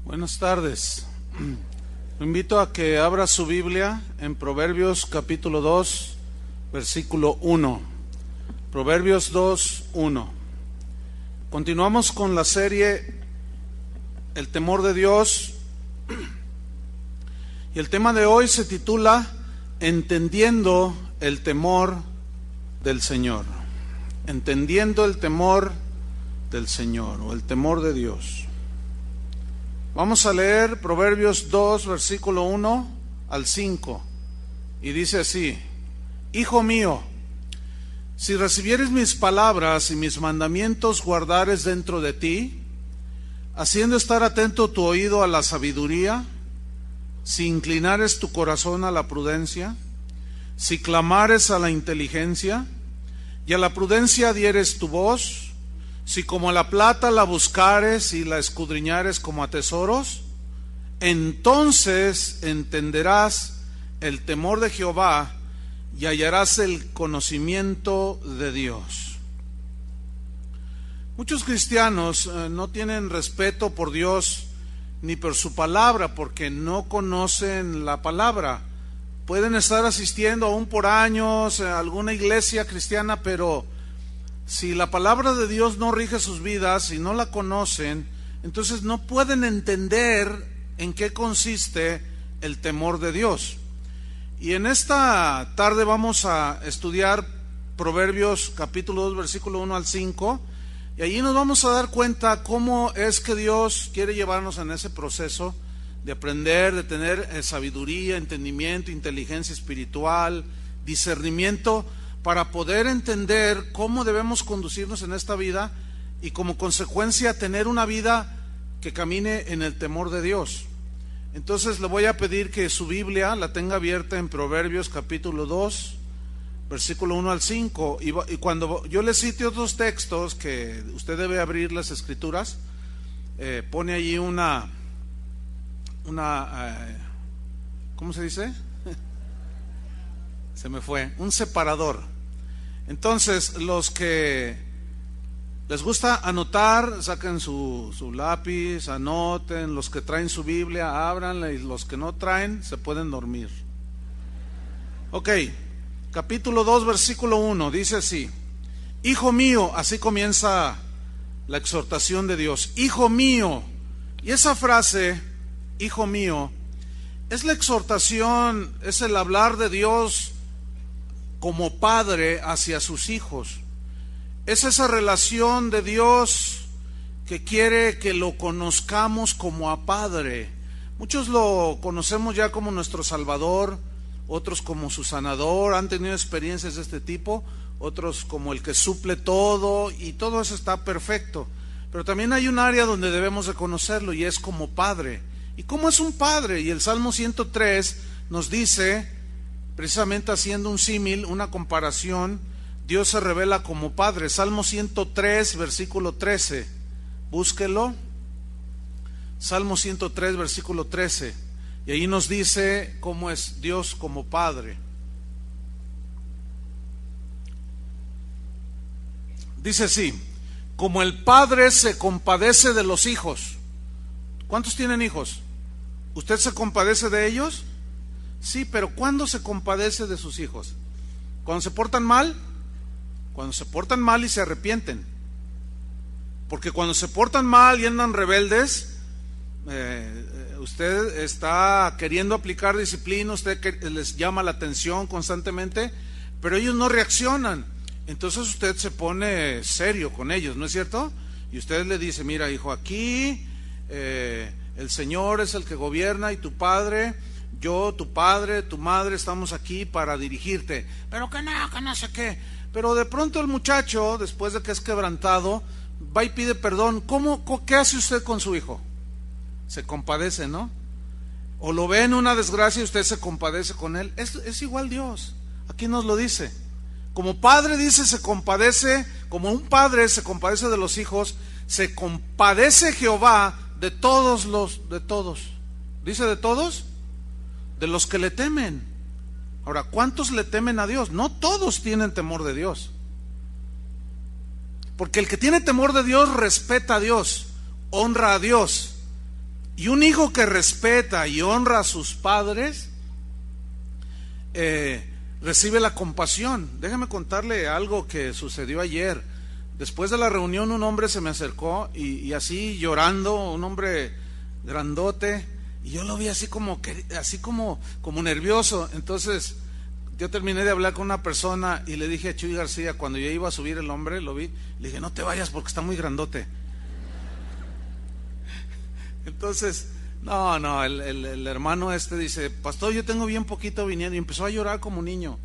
Buenas tardes. Lo invito a que abra su Biblia en Proverbios capítulo 2, versículo 1. Proverbios 2, 1. Continuamos con la serie El temor de Dios. Y el tema de hoy se titula Entendiendo el temor del Señor. Entendiendo el temor del Señor o el temor de Dios. Vamos a leer Proverbios 2, versículo 1 al 5, y dice así: Hijo mío, si recibieres mis palabras y mis mandamientos guardares dentro de ti, haciendo estar atento tu oído a la sabiduría, si inclinares tu corazón a la prudencia, si clamares a la inteligencia, y a la prudencia dieres tu voz, si como a la plata la buscares y la escudriñares como a tesoros, entonces entenderás el temor de Jehová y hallarás el conocimiento de Dios. Muchos cristianos no tienen respeto por Dios ni por su palabra porque no conocen la palabra. Pueden estar asistiendo aún por años a alguna iglesia cristiana, pero si la palabra de Dios no rige sus vidas, si no la conocen, entonces no pueden entender en qué consiste el temor de Dios. Y en esta tarde vamos a estudiar Proverbios capítulo 2, versículo 1 al 5, y allí nos vamos a dar cuenta cómo es que Dios quiere llevarnos en ese proceso de aprender, de tener sabiduría, entendimiento, inteligencia espiritual, discernimiento, para poder entender cómo debemos conducirnos en esta vida y como consecuencia tener una vida que camine en el temor de Dios. Entonces le voy a pedir que su Biblia la tenga abierta en Proverbios capítulo 2, versículo 1 al 5, y cuando yo le cite otros textos que usted debe abrir las escrituras, pone allí una ¿cómo se dice? Se me fue, un separador. Entonces, los que les gusta anotar, saquen su lápiz, anoten. Los que traen su Biblia, ábranla, y los que no traen, se pueden dormir. Ok, capítulo 2, versículo 1, dice así: Hijo mío, así comienza la exhortación de Dios, hijo mío. Y esa frase, hijo mío, es la exhortación, es el hablar de Dios como padre hacia sus hijos. Es esa relación de Dios que quiere que lo conozcamos como a Padre. Muchos lo conocemos ya como nuestro Salvador, otros como su sanador, han tenido experiencias de este tipo, otros como el que suple todo, y todo eso está perfecto. Pero también hay un área donde debemos de conocerlo, y es como Padre. ¿Y cómo es un Padre? Y el Salmo 103 nos dice, precisamente haciendo un símil, una comparación, Dios se revela como Padre. Salmo 103, versículo 13. Búsquelo. Salmo 103, versículo 13. Y ahí nos dice cómo es Dios como Padre. Dice así: como el Padre se compadece de los hijos. ¿Cuántos tienen hijos? ¿Usted se compadece de ellos? Sí, pero ¿cuándo se compadece de sus hijos? ¿Cuando se portan mal? Cuando se portan mal y se arrepienten. Porque cuando se portan mal y andan rebeldes, usted está queriendo aplicar disciplina, usted les llama la atención constantemente, pero ellos no reaccionan. Entonces usted se pone serio con ellos, ¿no es cierto? Y usted le dice: mira, hijo, aquí el Señor es el que gobierna, y tu padre, yo, tu padre, tu madre, estamos aquí para dirigirte. Pero que no sé qué. Pero de pronto el muchacho, después de que es quebrantado, va y pide perdón. ¿Qué hace usted con su hijo? Se compadece, ¿no? O lo ve en una desgracia y usted se compadece con él. Es igual Dios. Aquí nos lo dice. Como padre, dice, se compadece, como un padre se compadece de los hijos, se compadece Jehová de todos. ¿Dice de todos? De los que le temen. Ahora, ¿cuántos le temen a Dios? No todos tienen temor de Dios. Porque el que tiene temor de Dios respeta a Dios, honra a Dios. Y un hijo que respeta y honra a sus padres recibe la compasión. Déjame contarle algo que sucedió ayer. Después de la reunión, un hombre se me acercó y así llorando, un hombre grandote, y yo lo vi así como nervioso. Entonces yo terminé de hablar con una persona y le dije a Chuy García, cuando yo iba a subir el hombre, lo vi, le dije, no te vayas porque está muy grandote. Entonces, el hermano dice, pastor, yo tengo bien poquito viniendo, y empezó a llorar como un niño.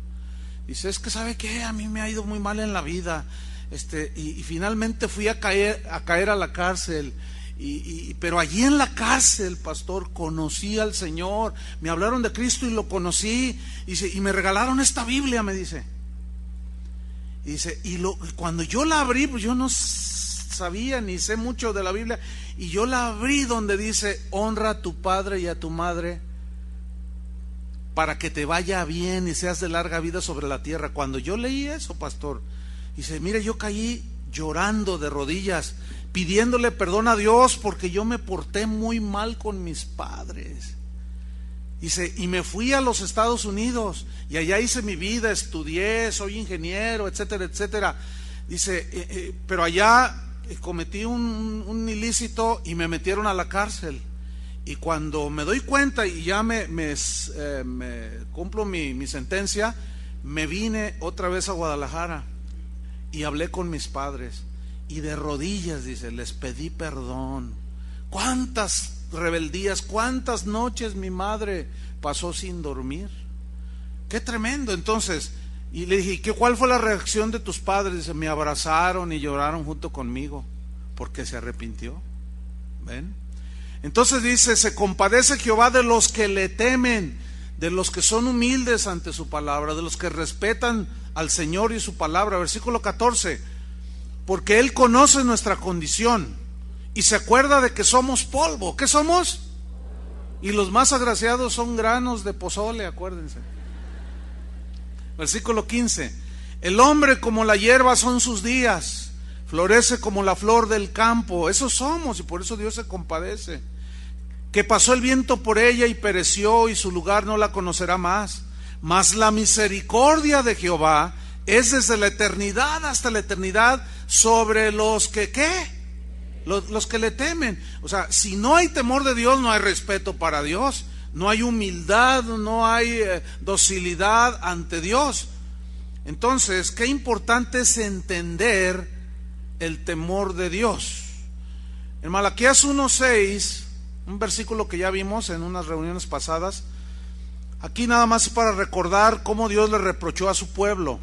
Dice, es que ¿sabe qué? A mí me ha ido muy mal en la vida, y finalmente fui a caer a la cárcel, pero allí en la cárcel, pastor, conocí al Señor, me hablaron de Cristo y lo conocí, y me regalaron esta Biblia, me dice. Y dice, cuando yo la abrí, pues yo no sabía ni sé mucho de la Biblia, y yo la abrí donde dice, honra a tu padre y a tu madre para que te vaya bien y seas de larga vida sobre la tierra. Cuando yo leí eso, pastor, dice, mire, yo caí llorando de rodillas, pidiéndole perdón a Dios porque yo me porté muy mal con mis padres. Dice, y me fui a los Estados Unidos y allá hice mi vida, estudié, soy ingeniero, etcétera, etcétera. Dice, pero allá cometí un ilícito y me metieron a la cárcel. Y cuando me doy cuenta y ya me cumplo mi sentencia, me vine otra vez a Guadalajara y hablé con mis padres. Y de rodillas, dice, les pedí perdón. ¿Cuántas rebeldías, cuántas noches mi madre pasó sin dormir? Qué tremendo. Entonces, y le dije, ¿cuál fue la reacción de tus padres? Dice, me abrazaron y lloraron junto conmigo porque se arrepintió. ¿Ven? Entonces dice, se compadece Jehová de los que le temen, de los que son humildes ante su palabra, de los que respetan al Señor y su palabra. Versículo 14, porque Él conoce nuestra condición y se acuerda de que somos polvo. ¿Qué somos? Y los más agraciados son granos de pozole, acuérdense. Versículo 15, el hombre como la hierba son sus días, florece como la flor del campo. Eso somos, y por eso Dios se compadece. Que pasó el viento por ella y pereció, y su lugar no la conocerá más. Mas la misericordia de Jehová es desde la eternidad hasta la eternidad sobre los que, ¿qué? Los que le temen. O sea, si no hay temor de Dios, no hay respeto para Dios, no hay humildad, no hay docilidad ante Dios. Entonces, qué importante es entender el temor de Dios. En Malaquías 1:6, un versículo que ya vimos en unas reuniones pasadas, aquí nada más para recordar cómo Dios le reprochó a su pueblo.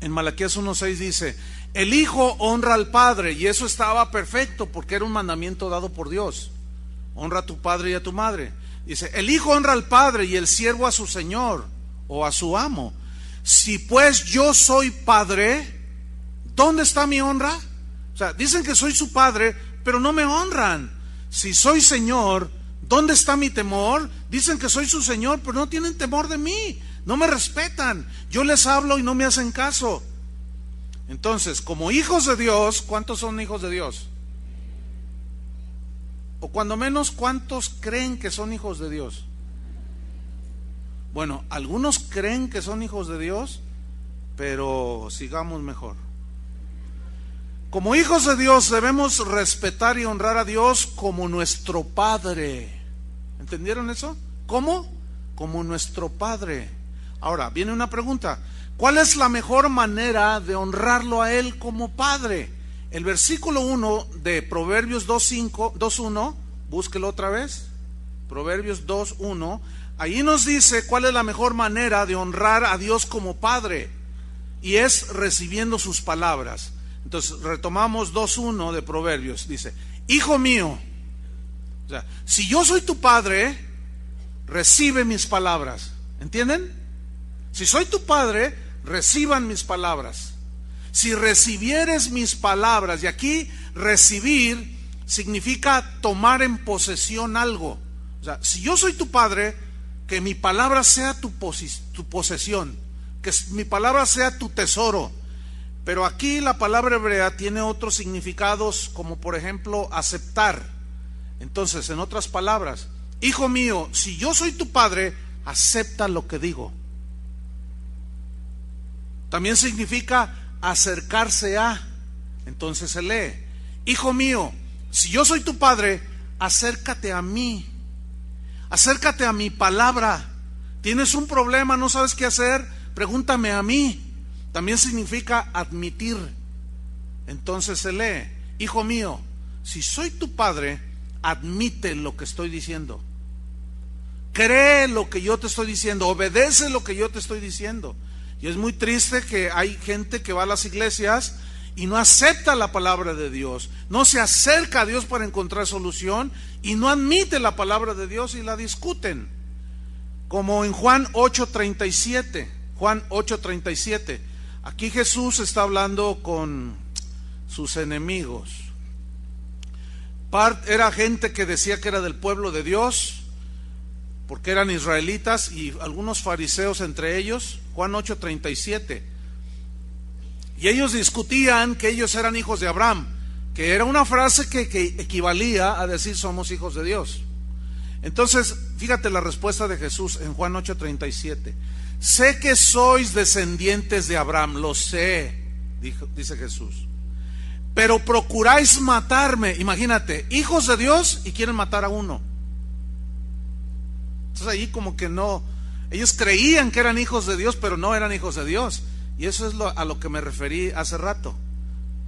En Malaquías 1:6 dice, el hijo honra al padre, y eso estaba perfecto porque era un mandamiento dado por Dios. Honra a tu padre y a tu madre. Dice, el hijo honra al padre y el siervo a su señor o a su amo. Si pues yo soy padre, ¿dónde está mi honra? O sea, dicen que soy su padre, pero no me honran. Si soy señor, ¿dónde está mi temor? Dicen que soy su señor, pero no tienen temor de mí, no me respetan. Yo les hablo y no me hacen caso. Entonces, como hijos de Dios, ¿cuántos son hijos de Dios? O cuando menos, ¿cuántos creen que son hijos de Dios? Bueno, algunos creen que son hijos de Dios, pero sigamos mejor. Como hijos de Dios debemos respetar y honrar a Dios como nuestro Padre. ¿Entendieron eso? ¿Cómo? Como nuestro Padre. Ahora, viene una pregunta. ¿Cuál es la mejor manera de honrarlo a Él como Padre? El versículo 1 de Proverbios 2:1, búsquelo otra vez. Proverbios 2:1, ahí nos dice cuál es la mejor manera de honrar a Dios como Padre, y es recibiendo sus palabras. Entonces retomamos 2:1 de Proverbios, dice, hijo mío, o sea, si yo soy tu padre, recibe mis palabras. ¿Entienden? Si soy tu padre, reciban mis palabras. Si recibieres mis palabras, y aquí recibir significa tomar en posesión algo. O sea, si yo soy tu padre, que mi palabra sea tu posesión, que mi palabra sea tu tesoro. Pero aquí la palabra hebrea tiene otros significados, como por ejemplo aceptar. Entonces, en otras palabras, hijo mío, si yo soy tu padre, acepta lo que digo. También significa acercarse a. Entonces se lee, hijo mío, si yo soy tu padre, acércate a mí, acércate a mi palabra. ¿Tienes un problema, no sabes qué hacer? Pregúntame a mí. También significa admitir. Entonces se lee, hijo mío, si soy tu padre, admite lo que estoy diciendo, cree lo que yo te estoy diciendo, obedece lo que yo te estoy diciendo. Y es muy triste que hay gente que va a las iglesias y no acepta la palabra de Dios, no se acerca a Dios para encontrar solución y no admite la palabra de Dios y la discuten. Como en Juan 8:37, Juan 8:37. Aquí Jesús está hablando con sus enemigos. Era gente que decía que era del pueblo de Dios, porque eran israelitas, y algunos fariseos entre ellos. Juan 8:37. Y ellos discutían que ellos eran hijos de Abraham, que era una frase que equivalía a decir somos hijos de Dios. Entonces, fíjate la respuesta de Jesús en Juan 8:37. Sé que sois descendientes de Abraham, lo sé, dice Jesús, pero procuráis matarme. Imagínate, hijos de Dios y quieren matar a uno. Entonces ahí como que no, ellos creían que eran hijos de Dios, pero no eran hijos de Dios. Y eso es a lo que me referí hace rato.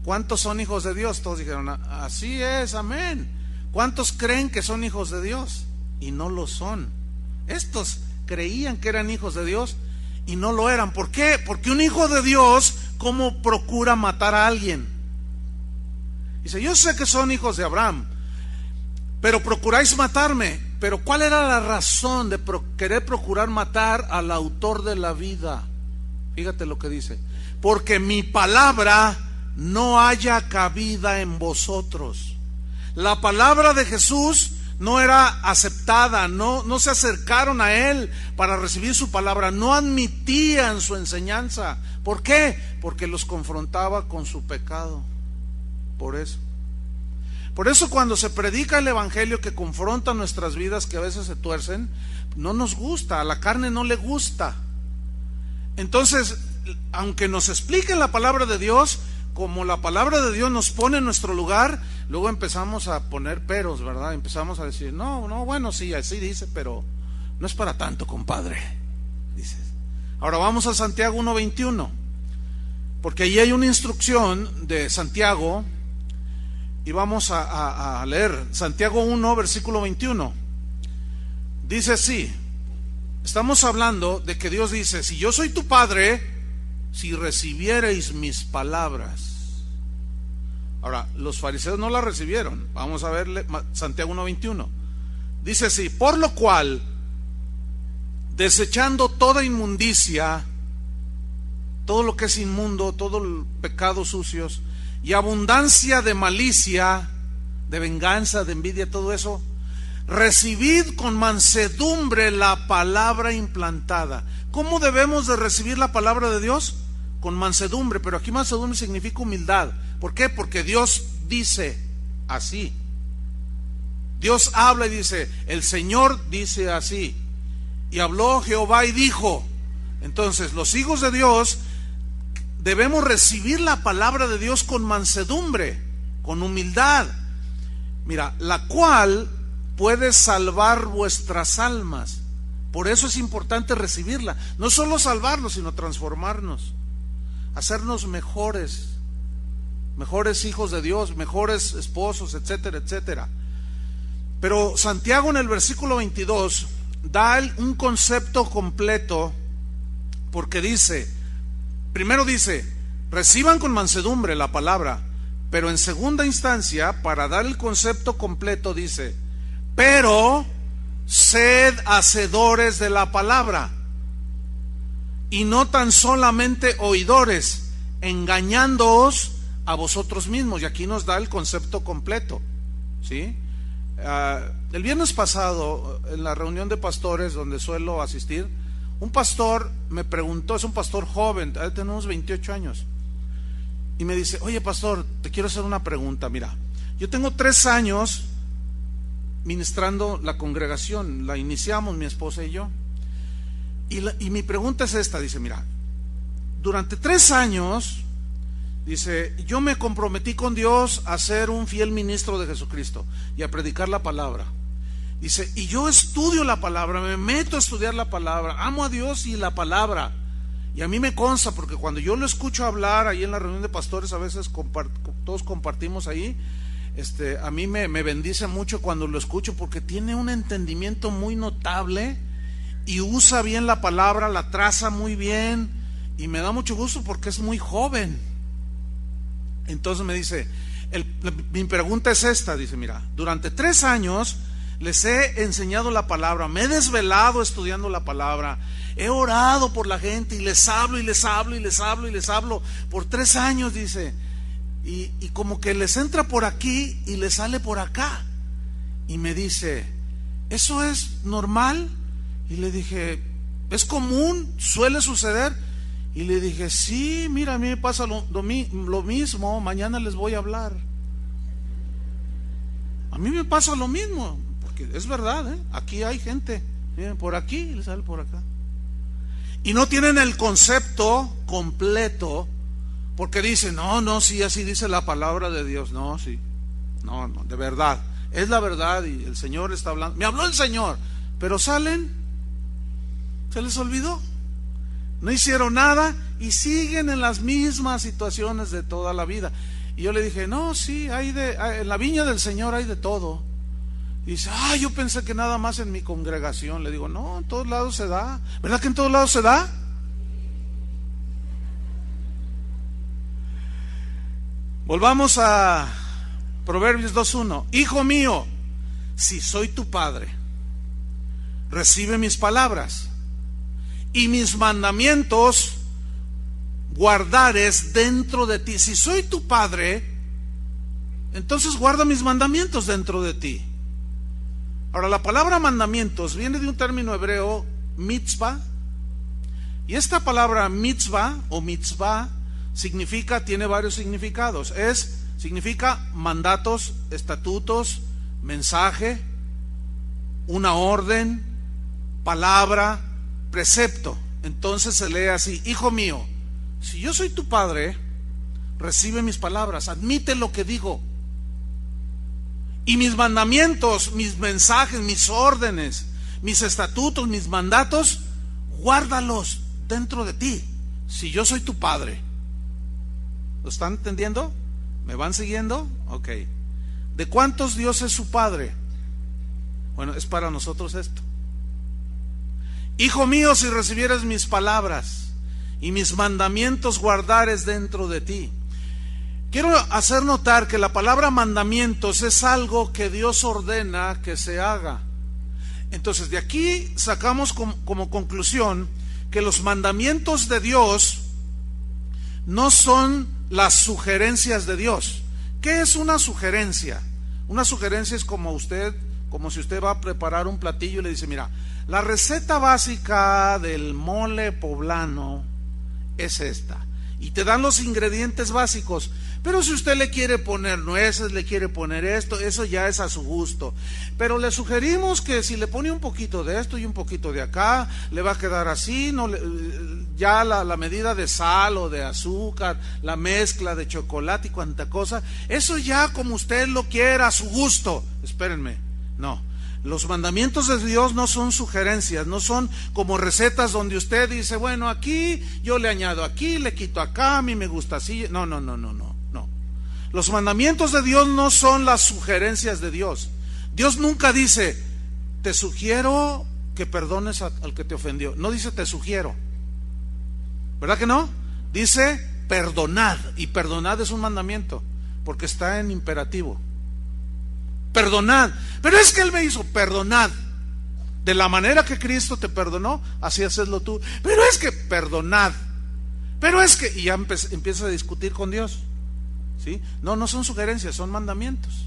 ¿Cuántos son hijos de Dios? Todos dijeron, así es, amén. ¿Cuántos creen que son hijos de Dios? Y no lo son. Estos creían que eran hijos de Dios y no lo eran. ¿Por qué? Porque un hijo de Dios, ¿cómo procura matar a alguien? Dice, yo sé que son hijos de Abraham, pero procuráis matarme. Pero ¿cuál era la razón de querer procurar matar al autor de la vida? Fíjate lo que dice, porque mi palabra no haya cabida en vosotros. La palabra de Jesús no era aceptada, no se acercaron a Él para recibir su palabra, no admitían su enseñanza. ¿Por qué? Porque los confrontaba con su pecado. Por eso cuando se predica el evangelio que confronta nuestras vidas, que a veces se tuercen, no nos gusta, a la carne no le gusta. Entonces, aunque nos expliquen la palabra de Dios, como la palabra de Dios nos pone en nuestro lugar, luego empezamos a poner peros, ¿verdad? Empezamos a decir, no, bueno, sí, así dice, pero no es para tanto, compadre, dices. Ahora vamos a Santiago 1:21, porque ahí hay una instrucción de Santiago, y vamos a leer Santiago 1, versículo 21. Dice así, estamos hablando de que Dios dice, si yo soy tu padre, si recibiereis mis palabras. Ahora, los fariseos no las recibieron. Vamos a ver Santiago 1:21. Dice así, por lo cual, desechando toda inmundicia, todo lo que es inmundo, todo el pecado sucios, y abundancia de malicia, de venganza, de envidia, todo eso, recibid con mansedumbre la palabra implantada. ¿Cómo debemos de recibir la palabra de Dios? Con mansedumbre, pero aquí mansedumbre significa humildad. ¿Por qué? Porque Dios dice así. Dios habla y dice, el Señor dice así. Y habló Jehová y dijo. Entonces, los hijos de Dios debemos recibir la palabra de Dios con mansedumbre, con humildad. Mira, la cual puede salvar vuestras almas. Por eso es importante recibirla. No solo salvarnos, sino transformarnos, hacernos mejores hijos de Dios, mejores esposos, etcétera, etcétera. Pero Santiago en el versículo 22 da un concepto completo, porque primero dice, reciban con mansedumbre la palabra, pero en segunda instancia, para dar el concepto completo, dice, pero sed hacedores de la palabra, y no tan solamente oidores, engañándoos a vosotros mismos. Y aquí nos da el concepto completo, ¿sí? El viernes pasado, en la reunión de pastores donde suelo asistir, un pastor me preguntó, es un pastor joven, tenemos 28 años, y me dice, oye pastor, te quiero hacer una pregunta. Mira, yo tengo 3 años ministrando la congregación, la iniciamos mi esposa y yo. Y mi pregunta es esta, dice, mira, durante 3 años, dice, yo me comprometí con Dios a ser un fiel ministro de Jesucristo y a predicar la palabra. Dice, y yo estudio la palabra, me meto a estudiar la palabra, amo a Dios y la palabra. Y a mí me consta, porque cuando yo lo escucho hablar ahí en la reunión de pastores, a veces todos compartimos ahí, a mí me bendice mucho cuando lo escucho, porque tiene un entendimiento muy notable y usa bien la palabra, la traza muy bien, y me da mucho gusto porque es muy joven. Entonces me dice, mi pregunta es esta, dice, mira, durante 3 años les he enseñado la palabra, me he desvelado estudiando la palabra, he orado por la gente y les hablo y les hablo y les hablo y les hablo por 3 años, dice, y como que les entra por aquí y les sale por acá. Y me dice, ¿eso es normal? Y le dije, ¿es común? ¿Suele suceder? Y le dije, sí, mira, a mí me pasa lo mismo, mañana les voy a hablar. A mí me pasa lo mismo, porque es verdad, aquí hay gente, miren, por aquí y les sale por acá. Y no tienen el concepto completo, porque dicen, no, sí, así dice la palabra de Dios. No, sí, no, de verdad, es la verdad y el Señor está hablando. Me habló el Señor, pero salen, se les olvidó, no hicieron nada y siguen en las mismas situaciones de toda la vida. Y yo le dije, no, sí, en la viña del Señor hay de todo. Y dice, yo pensé que nada más en mi congregación. Le digo, no, en todos lados se da. ¿Verdad que en todos lados se da? Volvamos a Proverbios 2:1. Hijo mío, si soy tu padre, recibe mis palabras y mis mandamientos guardares dentro de ti. Si soy tu padre, entonces guarda mis mandamientos dentro de ti. Ahora, la palabra mandamientos viene de un término hebreo, mitzvah, y esta palabra mitzvah o mitzvah tiene varios significados. Significa mandatos, estatutos, mensaje, una orden, palabra, precepto. Entonces se lee así, hijo mío, si yo soy tu padre, recibe mis palabras, admite lo que digo. Y mis mandamientos, mis mensajes, mis órdenes, mis estatutos, mis mandatos, guárdalos dentro de ti, si yo soy tu padre. ¿Lo están entendiendo? ¿Me van siguiendo? Ok. ¿De cuántos Dios es su padre? Bueno, es para nosotros esto. Hijo mío, si recibieras mis palabras y mis mandamientos guardares dentro de ti. Quiero hacer notar que la palabra mandamientos es algo que Dios ordena que se haga. Entonces, de aquí sacamos como conclusión que los mandamientos de Dios no son las sugerencias de Dios. ¿Qué es una sugerencia? Una sugerencia es como si usted va a preparar un platillo y le dice, mira, la receta básica del mole poblano es esta. Y te dan los ingredientes básicos. Pero si usted le quiere poner nueces, le quiere poner esto, eso ya es a su gusto. Pero le sugerimos que si le pone un poquito de esto y un poquito de acá, le va a quedar así, ya la medida de sal o de azúcar, la mezcla de chocolate y cuanta cosa, eso ya como usted lo quiera, a su gusto. Espérenme, no. Los mandamientos de Dios no son sugerencias, no son como recetas donde usted dice, bueno, aquí yo le añado aquí, le quito acá, a mí me gusta así. No. Los mandamientos de Dios no son las sugerencias de Dios. Dios nunca dice, te sugiero que perdones al que te ofendió. No dice te sugiero. ¿Verdad que no? Dice perdonad. Y perdonad es un mandamiento, porque está en imperativo. Perdonad. Pero es que Él me hizo, perdonad. De la manera que Cristo te perdonó, así hacerlo tú. Pero es que perdonad. Pero es que, y ya empieza a discutir con Dios. ¿Sí? No son sugerencias, son mandamientos.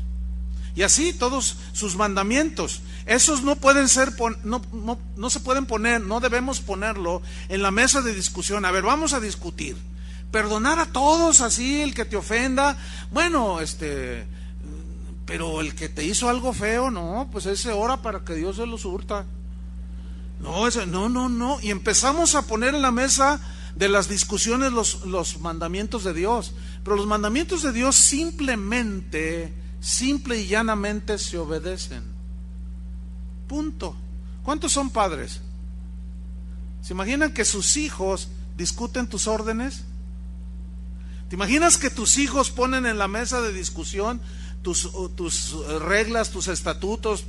Y así todos sus mandamientos, esos no pueden ser, no se pueden poner, no debemos ponerlo en la mesa de discusión. A ver, vamos a discutir. Perdonar a todos así, el que te ofenda. Bueno, Pero el que te hizo algo feo, no, pues ese ora para que Dios se lo surta. No, no. Y empezamos a poner en la mesa de las discusiones los mandamientos de Dios. Pero los mandamientos de Dios simple y llanamente se obedecen. Punto. ¿Cuántos son padres? ¿Se imaginan que sus hijos discuten tus órdenes? ¿Te imaginas que tus hijos ponen en la mesa de discusión tus reglas, tus estatutos,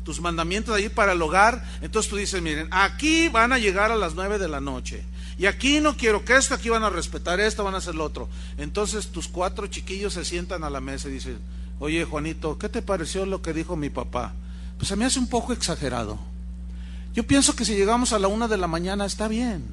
tus mandamientos ahí para el hogar? Entonces tú dices, miren, aquí van a llegar a las 9 de la noche. Y aquí no quiero que esto, aquí van a respetar esto, van a hacer lo otro. Entonces tus 4 chiquillos se sientan a la mesa y dicen, oye Juanito, ¿qué te pareció lo que dijo mi papá? Pues se me hace un poco exagerado. Yo pienso que si llegamos a la 1 de la mañana está bien.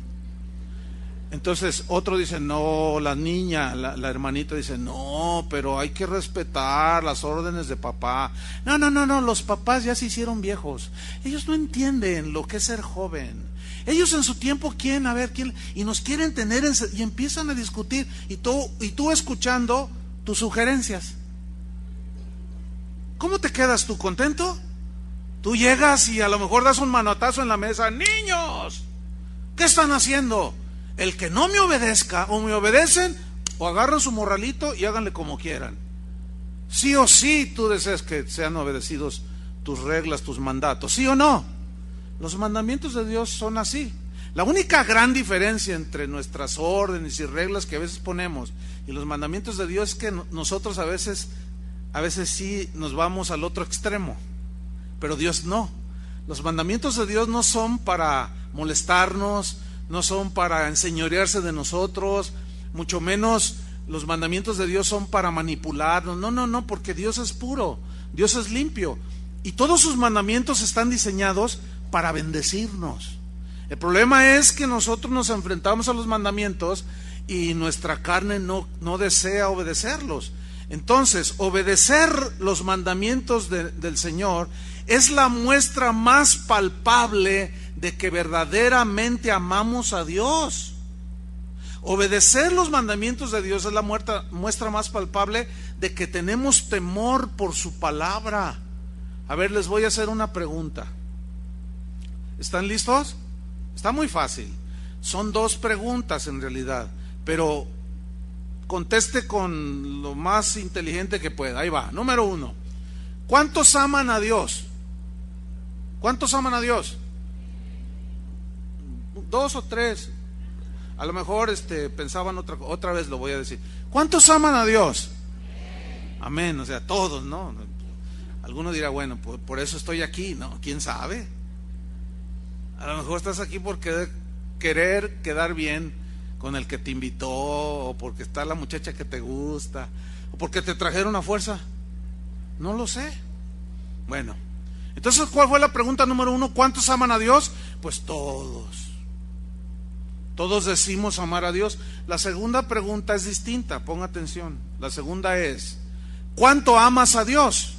Entonces otro dice, no, la niña, la hermanita dice, no, pero hay que respetar las órdenes de papá. No, los papás ya se hicieron viejos. Ellos no entienden lo que es ser joven. Ellos en su tiempo quieren, y nos quieren tener, y empiezan a discutir, y tú escuchando tus sugerencias. ¿Cómo te quedas tú? ¿Contento? Tú llegas y a lo mejor das un manotazo en la mesa. Niños, ¿qué están haciendo? El que no me obedezca, o me obedecen, o agarran su morralito y háganle como quieran. Sí o sí tú deseas que sean obedecidos tus reglas, tus mandatos, ¿sí o no? Los mandamientos de Dios son así. La única gran diferencia entre nuestras órdenes y reglas que a veces ponemos y los mandamientos de Dios es que nosotros a veces sí nos vamos al otro extremo, pero Dios no. Los mandamientos de Dios no son para molestarnos, no son para enseñorearse de nosotros, mucho menos los mandamientos de Dios son para manipularnos. No, porque Dios es puro, Dios es limpio, y todos sus mandamientos están diseñados para bendecirnos. El problema es que nosotros nos enfrentamos a los mandamientos y nuestra carne no desea obedecerlos. Entonces, obedecer los mandamientos del Señor es la muestra más palpable de que verdaderamente amamos a Dios. Obedecer los mandamientos de Dios es la muestra más palpable de que tenemos temor por su palabra. A ver, les voy a hacer una pregunta. ¿Están listos? Está muy fácil. Son 2 preguntas en realidad, pero conteste con lo más inteligente que pueda. Ahí va. Número 1. ¿Cuántos aman a Dios? ¿Cuántos aman a Dios? 2 o 3. A lo mejor pensaban otra vez, lo voy a decir. ¿Cuántos aman a Dios? Amén. O sea, todos, ¿no? Alguno dirá, bueno, por eso estoy aquí. No, ¿quién sabe? A lo mejor estás aquí por querer quedar bien con el que te invitó, o porque está la muchacha que te gusta, o porque te trajeron a fuerza. No lo sé. Bueno, entonces, ¿cuál fue la pregunta número 1? ¿Cuántos aman a Dios? Pues todos. Todos decimos amar a Dios. La segunda pregunta es distinta, ponga atención. La segunda es, ¿cuánto amas a Dios?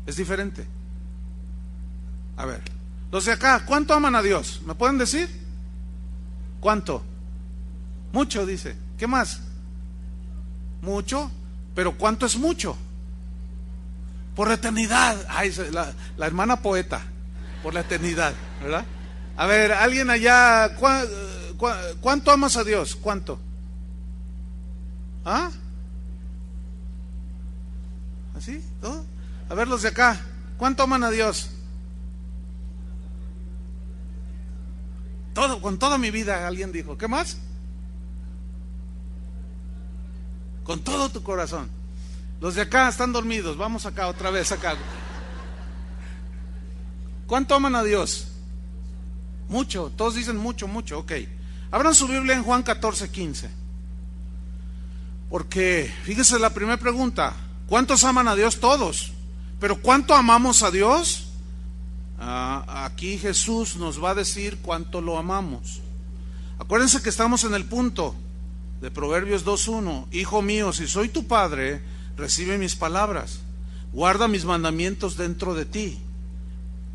Es diferente. A ver, los de acá, ¿cuánto aman a Dios? ¿Me pueden decir? ¿Cuánto? Mucho, dice. ¿Qué más? Mucho, pero ¿cuánto es mucho? Por la eternidad. Ay, la hermana poeta, por la eternidad, ¿verdad? A ver, alguien allá, ¿cuánto amas a Dios? ¿Cuánto? ¿Ah? ¿Así? ¿Todo? A ver, los de acá, ¿cuánto aman a Dios? Todo, con toda mi vida, alguien dijo. ¿Qué más? Con todo tu corazón. Los de acá están dormidos. Vamos acá otra vez, acá. ¿Cuánto aman a Dios? Mucho. Todos dicen mucho, ok. Abran su Biblia en Juan 14:15. Porque, fíjese la primera pregunta. ¿Cuántos aman a Dios? Todos. Pero ¿cuánto amamos a Dios? Aquí Jesús nos va a decir cuánto lo amamos. Acuérdense que estamos en el punto de Proverbios 2:1. Hijo mío, si soy tu padre, recibe mis palabras, guarda mis mandamientos dentro de ti.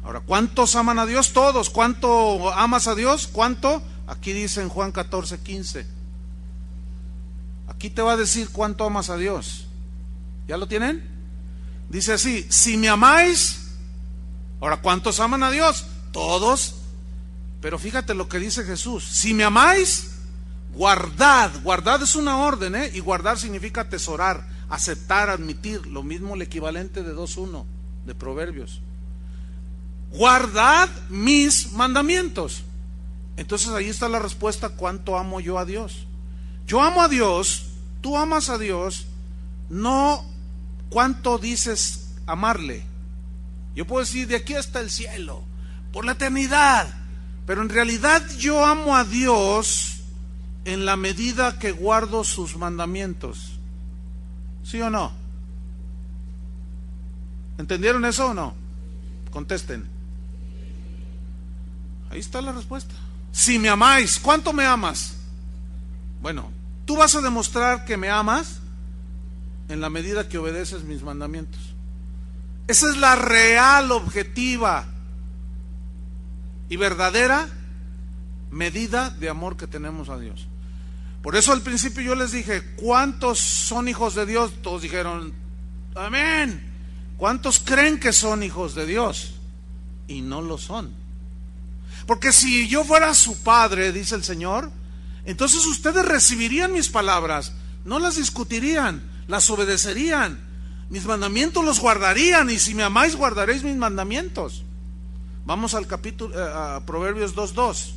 Ahora, ¿cuántos aman a Dios? Todos. ¿Cuánto amas a Dios? ¿Cuánto? Aquí dice en Juan 14:15. Aquí te va a decir cuánto amas a Dios. ¿Ya lo tienen? Dice así: si me amáis. Ahora, ¿cuántos aman a Dios? Todos. Pero fíjate lo que dice Jesús: si me amáis, guardad. Guardad es una orden, y guardar significa atesorar, aceptar, admitir. Lo mismo el equivalente de 2:1 de Proverbios. Guardad mis mandamientos. Entonces ahí está la respuesta: ¿cuánto amo yo a Dios? Yo amo a Dios, tú amas a Dios, no cuánto dices amarle. Yo puedo decir de aquí hasta el cielo, por la eternidad, pero en realidad yo amo a Dios en la medida que guardo sus mandamientos. ¿Sí o no? ¿Entendieron eso o no? Contesten. Ahí está la respuesta. Si me amáis, ¿cuánto me amas? Bueno, tú vas a demostrar que me amas en la medida que obedeces mis mandamientos. Esa es la real, objetiva y verdadera medida de amor que tenemos a Dios. Por eso al principio yo les dije: ¿cuántos son hijos de Dios? Todos dijeron amén. ¿Cuántos creen que son hijos de Dios? Y no lo son. Porque si yo fuera su padre, dice el Señor, entonces ustedes recibirían mis palabras, no las discutirían, las obedecerían, mis mandamientos los guardarían, y si me amáis guardaréis mis mandamientos. Vamos al capítulo, a Proverbios 2:2.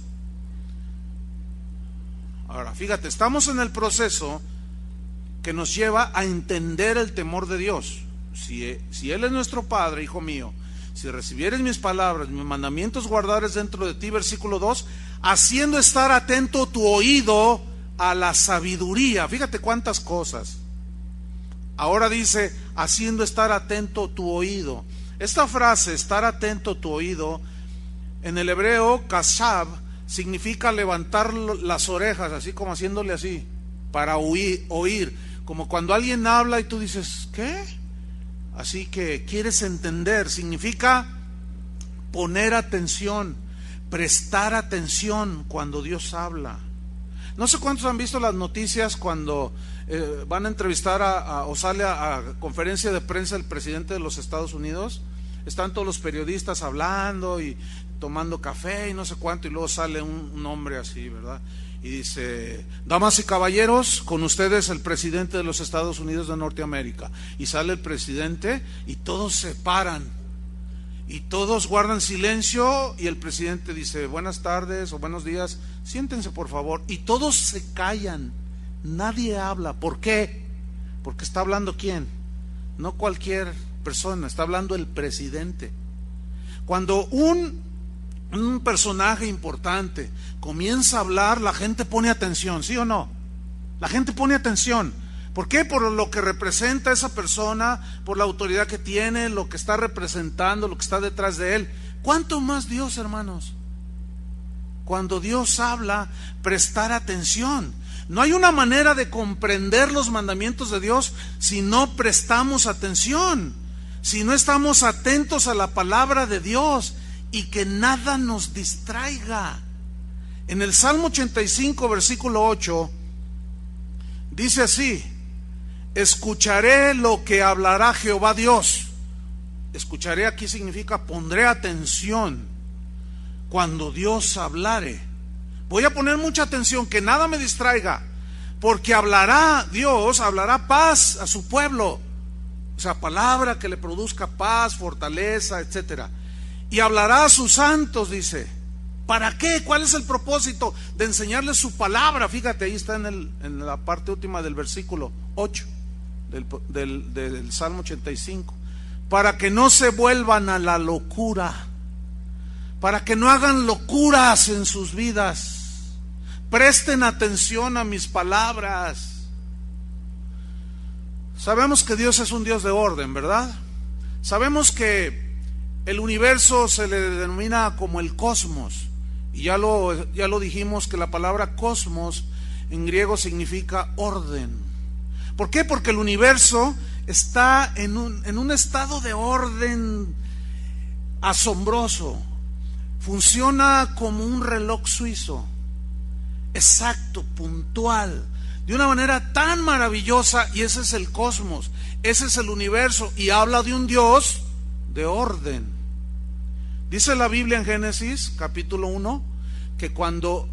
Ahora, fíjate, estamos en el proceso que nos lleva a entender el temor de Dios. Si Él es nuestro Padre, hijo mío, si recibieres mis palabras, mis mandamientos guardares dentro de ti, versículo 2, haciendo estar atento tu oído a la sabiduría. Fíjate cuántas cosas. Ahora dice, haciendo estar atento tu oído. Esta frase, estar atento tu oído, en el hebreo, kasab, significa levantar las orejas, así como haciéndole así, para oír. Como cuando alguien habla y tú dices, ¿qué? Así que quieres entender, significa poner atención, prestar atención cuando Dios habla. No sé cuántos han visto las noticias cuando van a entrevistar o sale a conferencia de prensa el presidente de los Estados Unidos. Están todos los periodistas hablando y tomando café y no sé cuánto, y luego sale un hombre así, ¿verdad? Y dice, damas y caballeros, con ustedes el presidente de los Estados Unidos de Norteamérica. Y sale el presidente y todos se paran y todos guardan silencio, y el presidente dice, buenas tardes o buenos días, siéntense por favor, y todos se callan, nadie habla. ¿Por qué? Porque está hablando ¿quién? No cualquier persona, está hablando el presidente. Cuando un personaje importante comienza a hablar, la gente pone atención, ¿sí o no? La gente pone atención. ¿Por qué? Por lo que representa esa persona, por la autoridad que tiene, lo que está representando, lo que está detrás de él. ¿Cuánto más Dios, hermanos? Cuando Dios habla, prestar atención. No hay una manera de comprender los mandamientos de Dios si no prestamos atención, si no estamos atentos a la palabra de Dios, y que nada nos distraiga. En el Salmo 85, versículo 8, dice así, escucharé lo que hablará Jehová Dios. Escucharé aquí significa pondré atención cuando Dios hablare. Voy a poner mucha atención, que nada me distraiga, porque hablará Dios, hablará paz a su pueblo. O sea, palabra que le produzca paz, fortaleza, etcétera. Y hablará a sus santos, dice. ¿Para qué? ¿Cuál es el propósito? De enseñarles su palabra. Fíjate, ahí está en la parte última del versículo 8 del Salmo 85. Para que no se vuelvan a la locura, para que no hagan locuras en sus vidas. Presten atención a mis palabras. Sabemos que Dios es un Dios de orden, ¿verdad? Sabemos que el universo se le denomina como el cosmos, y ya lo dijimos, que la palabra cosmos en griego significa orden. ¿Por qué? Porque el universo está en un estado de orden asombroso. Funciona como un reloj suizo, exacto, puntual. de una manera tan maravillosa, y ese es el cosmos, ese es el universo, y habla de un Dios de orden. Dice la Biblia en Génesis capítulo 1 que cuando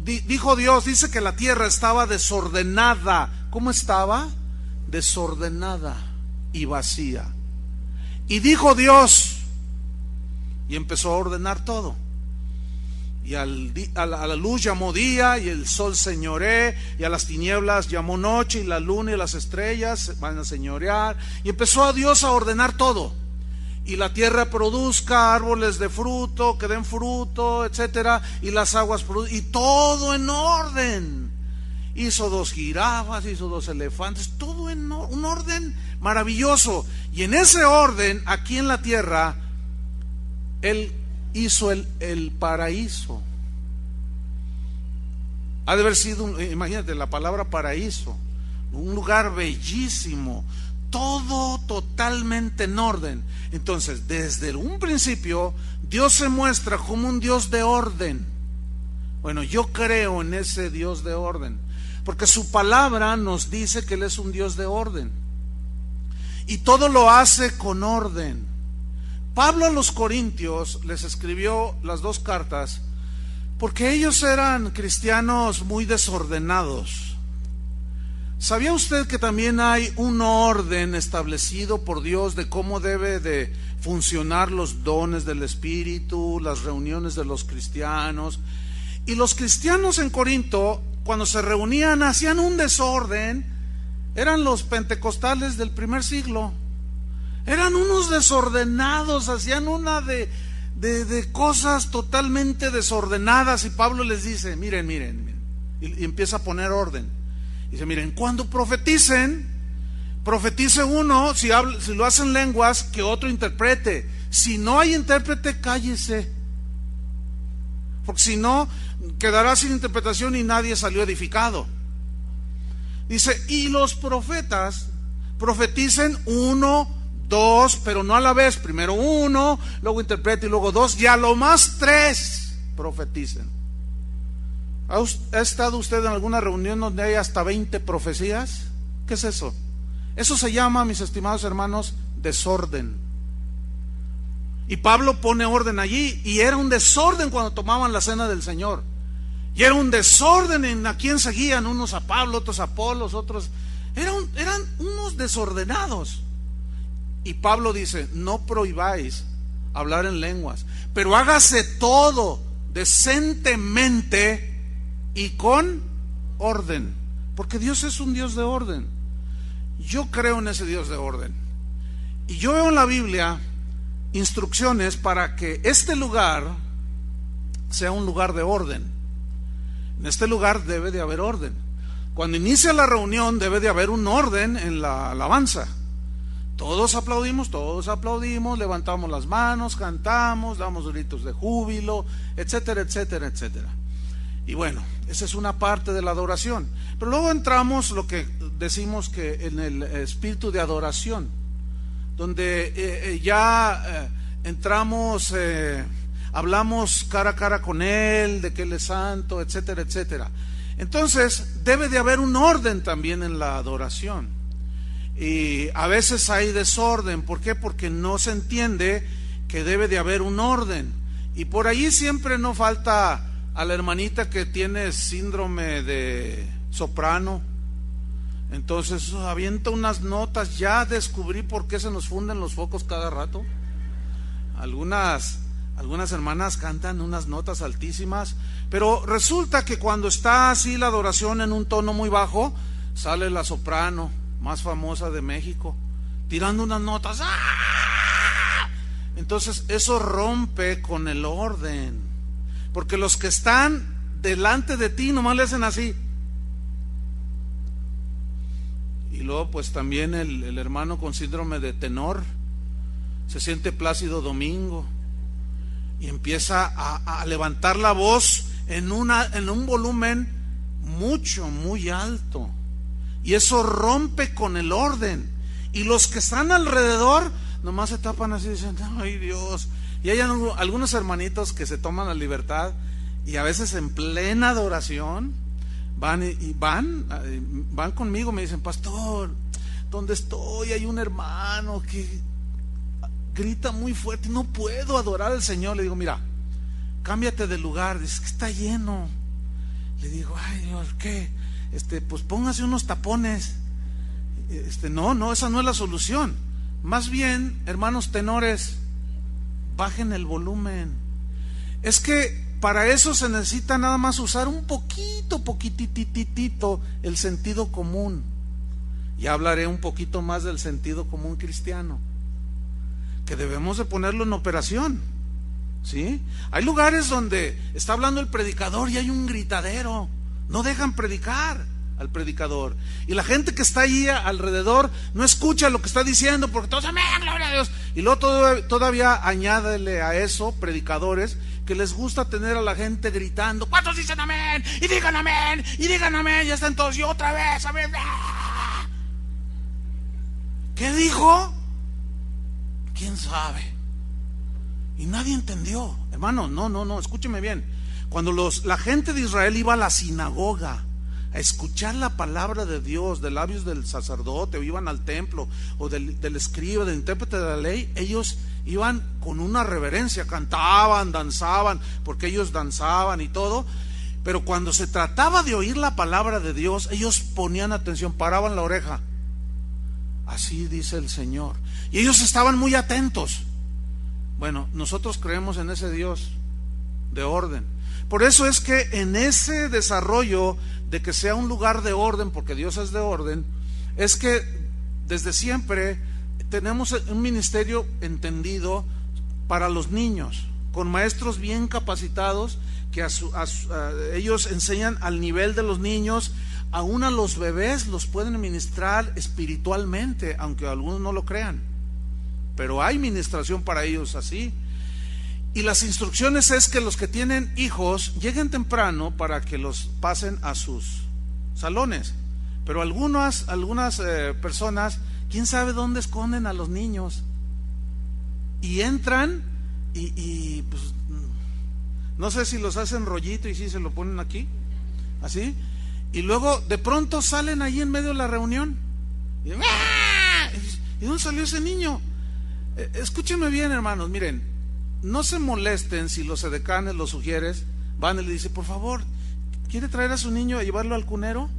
dijo Dios, dice que la tierra estaba desordenada. ¿Cómo estaba? Desordenada y vacía. Y dijo Dios, y empezó a ordenar todo. Y a la luz llamó día, y el sol señoré, y a las tinieblas llamó noche, y la luna y las estrellas van a señorear. Y empezó a Dios a ordenar todo. Y la tierra produzca árboles de fruto, que den fruto, etcétera, y las aguas produzcan, y todo en orden. Hizo 2 jirafas, hizo 2 elefantes, todo en un orden maravilloso. Y en ese orden, aquí en la tierra, Él hizo el paraíso. Ha de haber sido, imagínate, la palabra paraíso, un lugar bellísimo, todo totalmente en orden. Entonces, desde un principio, Dios se muestra como un Dios de orden. Bueno, yo creo en ese Dios de orden, porque su palabra nos dice que Él es un Dios de orden, y todo lo hace con orden. Pablo a los Corintios les escribió las 2 cartas porque ellos eran cristianos muy desordenados. ¿Sabía usted que también hay un orden establecido por Dios de cómo debe de funcionar los dones del Espíritu, las reuniones de los cristianos? Y los cristianos en Corinto, cuando se reunían, hacían un desorden. Eran los pentecostales del primer siglo. Eran unos desordenados, hacían una de cosas totalmente desordenadas. Y Pablo les dice, miren, y empieza a poner orden. Dice, miren, cuando profetice uno, si lo hacen lenguas, que otro interprete. Si no hay intérprete, cállese, porque si no, quedará sin interpretación y nadie salió edificado. Dice, y los profetas profeticen 1, 2, pero no a la vez. Primero 1, luego interprete, y luego 2, y a lo más 3 profeticen. ¿Ha estado usted en alguna reunión donde hay hasta 20 profecías? ¿Qué es eso? Eso se llama, mis estimados hermanos, desorden. Y Pablo pone orden allí, y era un desorden cuando tomaban la cena del Señor. Y era un desorden en a quién seguían, unos a Pablo, otros a Apolos, otros. Eran unos desordenados. Y Pablo dice, no prohibáis hablar en lenguas, pero hágase todo decentemente y con orden, porque Dios es un Dios de orden. Yo creo en ese Dios de orden, y yo veo en la Biblia instrucciones para que este lugar sea un lugar de orden. En este lugar debe de haber orden. Cuando inicia la reunión debe de haber un orden en la alabanza. Todos aplaudimos, levantamos las manos, cantamos, damos gritos de júbilo, etcétera, etcétera, etcétera. Y bueno, esa es una parte de la adoración. Pero luego entramos lo que decimos que en el espíritu de adoración, donde entramos, hablamos cara a cara con Él, de que Él es santo, etcétera, etcétera. Entonces, debe de haber un orden también en la adoración. Y a veces hay desorden. ¿Por qué? Porque no se entiende que debe de haber un orden. Y por ahí siempre no falta a la hermanita que tiene síndrome de soprano. Entonces avienta unas notas. Ya descubrí por qué se nos funden los focos cada rato. Algunas hermanas cantan unas notas altísimas, pero resulta que cuando está así la adoración en un tono muy bajo, sale la soprano más famosa de México tirando unas notas. ¡Ah! Entonces eso rompe con el orden, porque los que están delante de ti nomás le hacen así. Y luego pues también el hermano con síndrome de tenor se siente Plácido Domingo y empieza a levantar la voz en un volumen muy alto, y eso rompe con el orden. Y los que están alrededor nomás se tapan así y dicen, ay Dios. Y hay algunos hermanitos que se toman la libertad, y a veces en plena adoración van conmigo, me dicen: pastor, donde estoy hay un hermano que grita muy fuerte, no puedo adorar al Señor. Le digo: mira, cámbiate de lugar. Dice: que está lleno. Le digo: ay Dios, ¿qué? Pues póngase unos tapones. No, esa no es la solución. Más bien, hermanos tenores, bajen el volumen. Es que para eso se necesita nada más usar un poquititito el sentido común. Ya hablaré un poquito más del sentido común cristiano, que debemos de ponerlo en operación, ¿sí? Hay lugares donde está hablando el predicador y hay un gritadero, no dejan predicar al predicador, y la gente que está ahí alrededor no escucha lo que está diciendo, porque todos: amén, gloria a Dios. Y luego todavía añádele a eso predicadores que les gusta tener a la gente gritando: ¿cuántos dicen amén? Y digan amén, y digan amén. Ya están todos: y otra vez amén. ¿Qué dijo? ¿Quién sabe? Y nadie entendió. Hermano, no, escúcheme bien. Cuando la gente de Israel iba a la sinagoga a escuchar la palabra de Dios de labios del sacerdote, o iban al templo, o del escriba, del intérprete de la ley, ellos iban con una reverencia, cantaban, danzaban, porque ellos danzaban y todo. Pero cuando se trataba de oír la palabra de Dios, ellos ponían atención, paraban la oreja. Así dice el Señor. Y ellos estaban muy atentos. Bueno, nosotros creemos en ese Dios de orden. Por eso es que en ese desarrollo de que sea un lugar de orden, porque Dios es de orden, es que desde siempre tenemos un ministerio entendido para los niños, con maestros bien capacitados que ellos enseñan al nivel de los niños. Aún a los bebés los pueden ministrar espiritualmente, aunque algunos no lo crean, pero hay ministración para ellos así. Y las instrucciones es que los que tienen hijos lleguen temprano para que los pasen a sus salones. Pero algunas personas, quién sabe dónde esconden a los niños, y entran y pues no sé si los hacen rollito y si se lo ponen aquí, así, y luego de pronto salen ahí en medio de la reunión y ¿dónde salió ese niño? Escúchenme bien, hermanos, miren, no se molesten si los edecanes, los sugieres, van y le dicen: por favor, ¿quiere traer a su niño a llevarlo al cunero?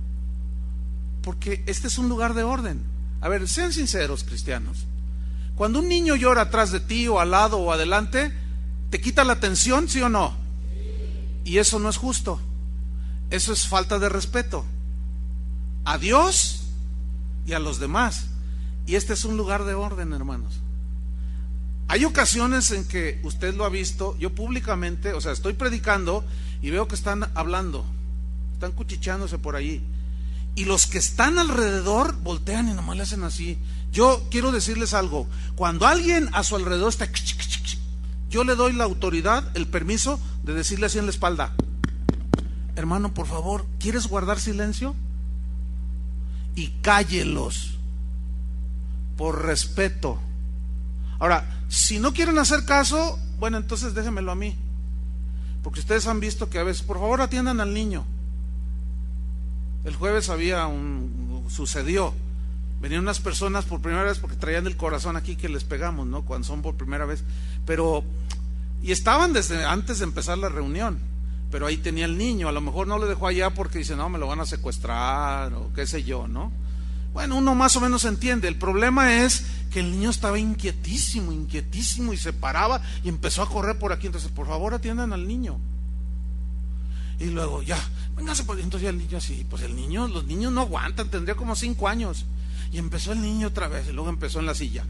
Porque este es un lugar de orden. A ver, sean sinceros, cristianos. Cuando un niño llora atrás de ti, o al lado, o adelante, ¿te quita la atención, sí o no? Y eso no es justo. Eso es falta de respeto a Dios y a los demás. Y este es un lugar de orden, hermanos. Hay ocasiones en que usted lo ha visto, yo públicamente, o sea, estoy predicando y veo que están hablando, están cuchichándose por allí, y los que están alrededor voltean y nomás le hacen así. Yo quiero decirles algo: cuando alguien a su alrededor está, yo le doy la autoridad, el permiso de decirle así en la espalda: hermano, por favor, ¿quieres guardar silencio? Y cállelos, por respeto. Ahora, si no quieren hacer caso, bueno, entonces déjenmelo a mí, porque ustedes han visto que a veces: por favor, atiendan al niño. El jueves sucedió, venían unas personas por primera vez, porque traían el corazón aquí que les pegamos, ¿no? Cuando son por primera vez, y estaban desde antes de empezar la reunión, pero ahí tenía el niño. A lo mejor no le dejó allá porque dice: no, me lo van a secuestrar, o qué sé yo, ¿no? Bueno, uno más o menos entiende. El problema es que el niño estaba inquietísimo, y se paraba y empezó a correr por aquí. Entonces: por favor, atiendan al niño. Y luego, ya, véngase, pues. Entonces ya el niño así, pues los niños no aguantan, tendría como 5 años. Y empezó el niño otra vez, y luego empezó en la silla.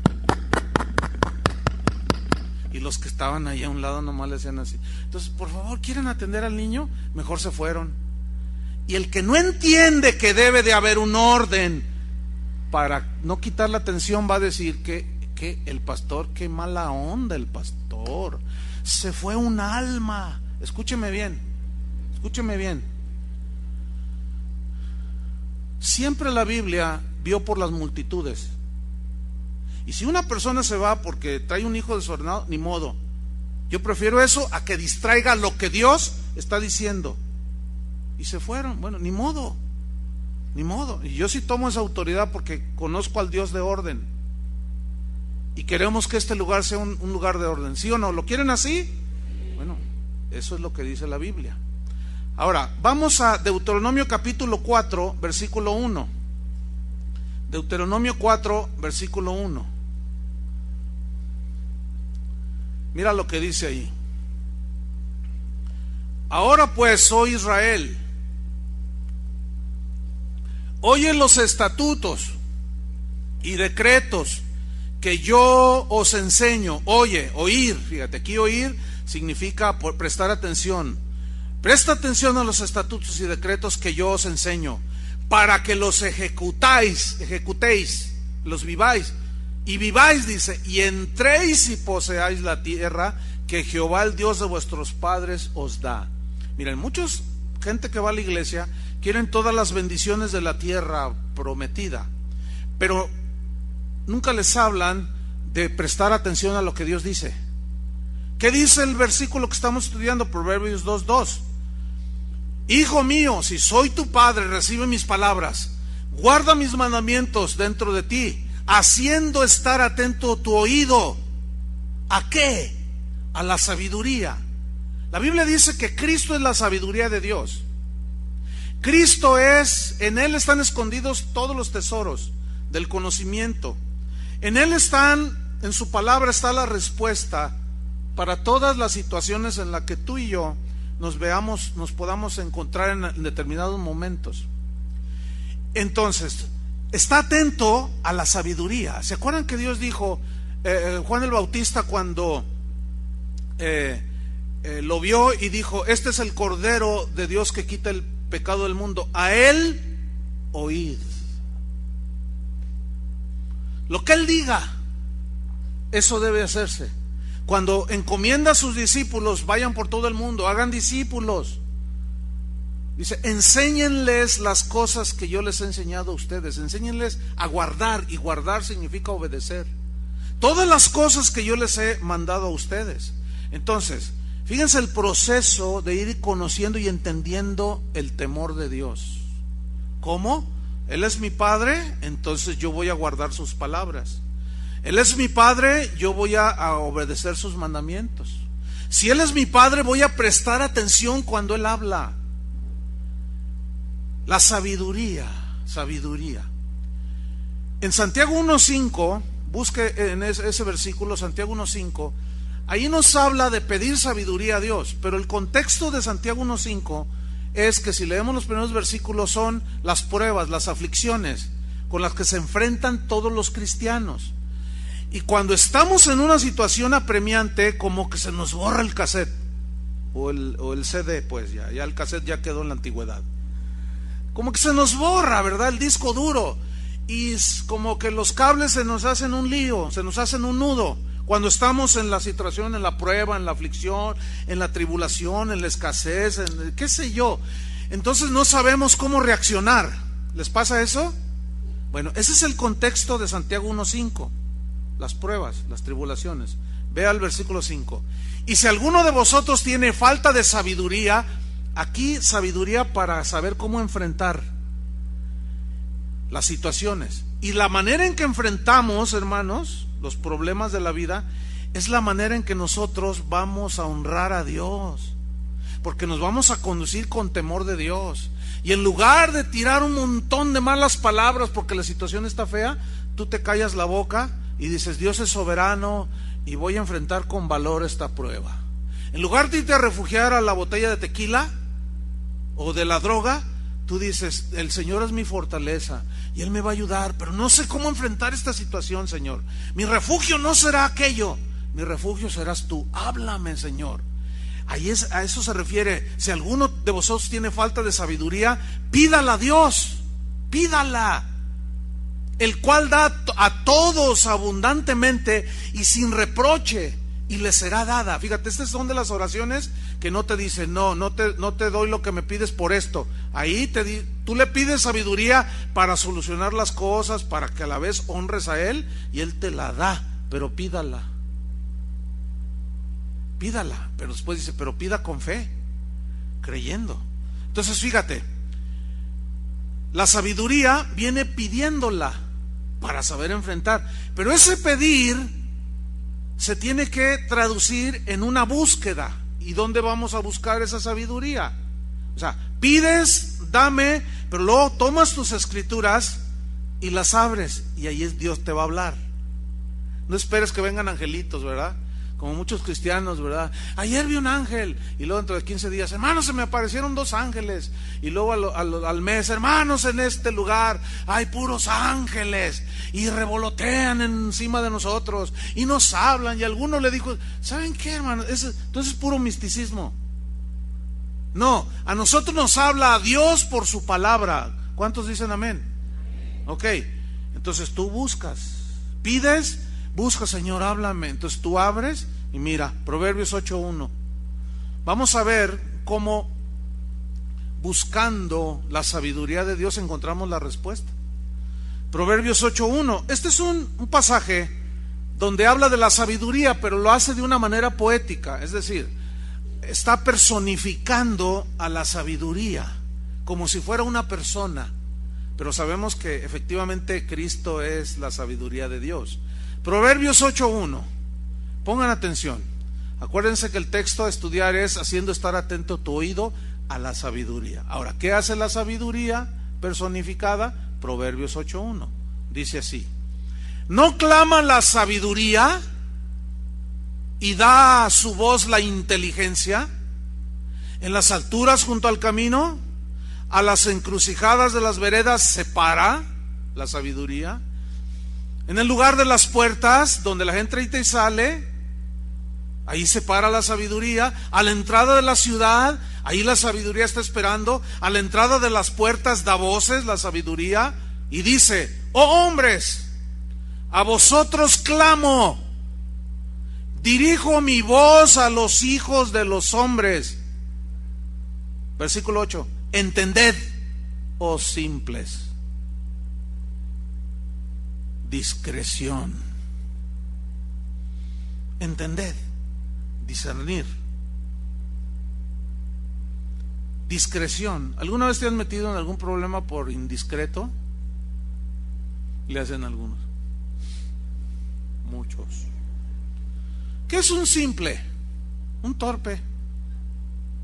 Y los que estaban ahí a un lado nomás le hacían así. Entonces: por favor, ¿quieren atender al niño? Mejor se fueron. Y el que no entiende que debe de haber un orden para no quitar la atención, va a decir que el pastor, qué mala onda el pastor, se fue un alma. Escúcheme bien, siempre la Biblia vio por las multitudes. Y si una persona se va porque trae un hijo desordenado, ni modo. Yo prefiero eso a que distraiga lo que Dios está diciendo. y se fueron. Bueno, ni modo. Y yo sí tomo esa autoridad porque conozco al Dios de orden. Y queremos que este lugar sea un lugar de orden. ¿Sí o no? ¿Lo quieren así? Bueno, eso es lo que dice la Biblia. Ahora, vamos a Deuteronomio capítulo 4, versículo 1. Deuteronomio 4, versículo 1. Mira lo que dice ahí. Ahora pues, oh Israel, oye los estatutos y decretos que yo os enseño. Oye, oír, fíjate, aquí oír significa prestar atención. Presta atención a los estatutos y decretos que yo os enseño, para que los ejecutéis, los viváis, y viváis, dice, y entréis y poseáis la tierra que Jehová, el Dios de vuestros padres, os da. Miren, muchos gente que va a la iglesia quieren todas las bendiciones de la tierra prometida, pero nunca les hablan de prestar atención a lo que Dios dice. ¿Qué dice el versículo que estamos estudiando? Proverbios 2:2. Hijo mío, si soy tu padre, recibe mis palabras, guarda mis mandamientos dentro de ti, haciendo estar atento tu oído. ¿A qué? A la sabiduría. La Biblia dice que Cristo es la sabiduría de Dios. Cristo es, en Él están escondidos todos los tesoros del conocimiento. En Él están, en su palabra está la respuesta para todas las situaciones en las que tú y yo nos podamos encontrar en determinados momentos. Entonces, está atento a la sabiduría. ¿Se acuerdan que Dios dijo, Juan el Bautista cuando lo vio y dijo, este es el Cordero de Dios que quita el pecado del mundo, a Él oíd? Lo que Él diga, eso debe hacerse. Cuando encomienda a sus discípulos, vayan por todo el mundo, hagan discípulos. Dice, enséñenles las cosas que yo les he enseñado a ustedes, enséñenles a guardar, y guardar significa obedecer. Todas las cosas que yo les he mandado a ustedes. Entonces, fíjense el proceso de ir conociendo y entendiendo el temor de Dios. ¿Cómo? Él es mi Padre, entonces yo voy a guardar sus palabras. Él es mi Padre, yo voy a obedecer sus mandamientos. Si Él es mi Padre, voy a prestar atención cuando Él habla. La sabiduría. En Santiago 1:5, busque en ese versículo, Santiago 1:5, ahí nos habla de pedir sabiduría a Dios, pero el contexto de Santiago 1:5 es que si leemos los primeros versículos son las pruebas, las aflicciones con las que se enfrentan todos los cristianos. Y cuando estamos en una situación apremiante, como que se nos borra el cassette o el CD, pues ya el cassette ya quedó en la antigüedad. Como que se nos borra, ¿verdad? El disco duro, y como que los cables se nos hacen un lío, se nos hacen un nudo. Cuando estamos en la situación, en la prueba, en la aflicción, en la tribulación, en la escasez, en qué sé yo, entonces no sabemos cómo reaccionar. ¿Les pasa eso? Bueno, ese es el contexto de Santiago 1:5. Las pruebas, las tribulaciones. Vea el versículo 5. Y si alguno de vosotros tiene falta de sabiduría, aquí sabiduría para saber cómo enfrentar las situaciones. Y la manera en que enfrentamos, hermanos, los problemas de la vida, es la manera en que nosotros vamos a honrar a Dios, porque nos vamos a conducir con temor de Dios. Y en lugar de tirar un montón de malas palabras porque la situación está fea, tú te callas la boca y dices, Dios es soberano y voy a enfrentar con valor esta prueba. En lugar de irte a refugiar a la botella de tequila o de la droga, tú dices, el Señor es mi fortaleza y Él me va a ayudar, pero no sé cómo enfrentar esta situación, Señor. Mi refugio no será aquello, mi refugio serás tú. Háblame, Señor. A eso se refiere. Si alguno de vosotros tiene falta de sabiduría, pídala a Dios, pídala, el cual da a todos abundantemente y sin reproche, y le será dada. Fíjate, estas son de las oraciones que no te dicen, no te doy lo que me pides por esto. Ahí tú le pides sabiduría para solucionar las cosas, para que a la vez honres a Él, y Él te la da, pero pídala, pero después dice, pero pida con fe, creyendo. Entonces fíjate, la sabiduría viene pidiéndola para saber enfrentar, pero ese pedir se tiene que traducir en una búsqueda. ¿Y dónde vamos a buscar esa sabiduría? O sea, pides, dame, pero luego tomas tus escrituras y las abres, y ahí Dios te va a hablar. No esperes que vengan angelitos, ¿verdad? Como muchos cristianos, ¿verdad? Ayer vi un ángel, y luego dentro de 15 días, hermanos, se me aparecieron 2 ángeles. Y luego al mes, hermanos, en este lugar hay puros ángeles, y revolotean encima de nosotros, y nos hablan. Y alguno le dijo, ¿saben qué, hermano? Entonces es puro misticismo. No, a nosotros nos habla Dios por su palabra. ¿Cuántos dicen amén? Ok, entonces tú buscas, pides, busca, Señor, háblame. Entonces tú abres y mira, Proverbios 8:1. Vamos a ver cómo buscando la sabiduría de Dios encontramos la respuesta. Proverbios 8:1. Este es un pasaje donde habla de la sabiduría, pero lo hace de una manera poética, es decir, está personificando a la sabiduría como si fuera una persona, pero sabemos que efectivamente Cristo es la sabiduría de Dios. Proverbios 8:1. Pongan atención. Acuérdense que el texto a estudiar es haciendo estar atento tu oído a la sabiduría. Ahora, ¿qué hace la sabiduría personificada? Proverbios 8:1. Dice así: ¿no clama la sabiduría y da a su voz la inteligencia? En las alturas junto al camino, a las encrucijadas de las veredas se para la sabiduría. En el lugar de las puertas, donde la gente entra y sale, ahí se para la sabiduría. A la entrada de la ciudad, ahí la sabiduría está esperando. A la entrada de las puertas da voces la sabiduría y dice: oh hombres, a vosotros clamo, dirijo mi voz a los hijos de los hombres. Versículo 8: entended, oh simples. Discreción. Entended, discernir. Discreción. ¿Alguna vez te has metido en algún problema por indiscreto? Le hacen algunos. Muchos. ¿Qué es un simple? Un torpe.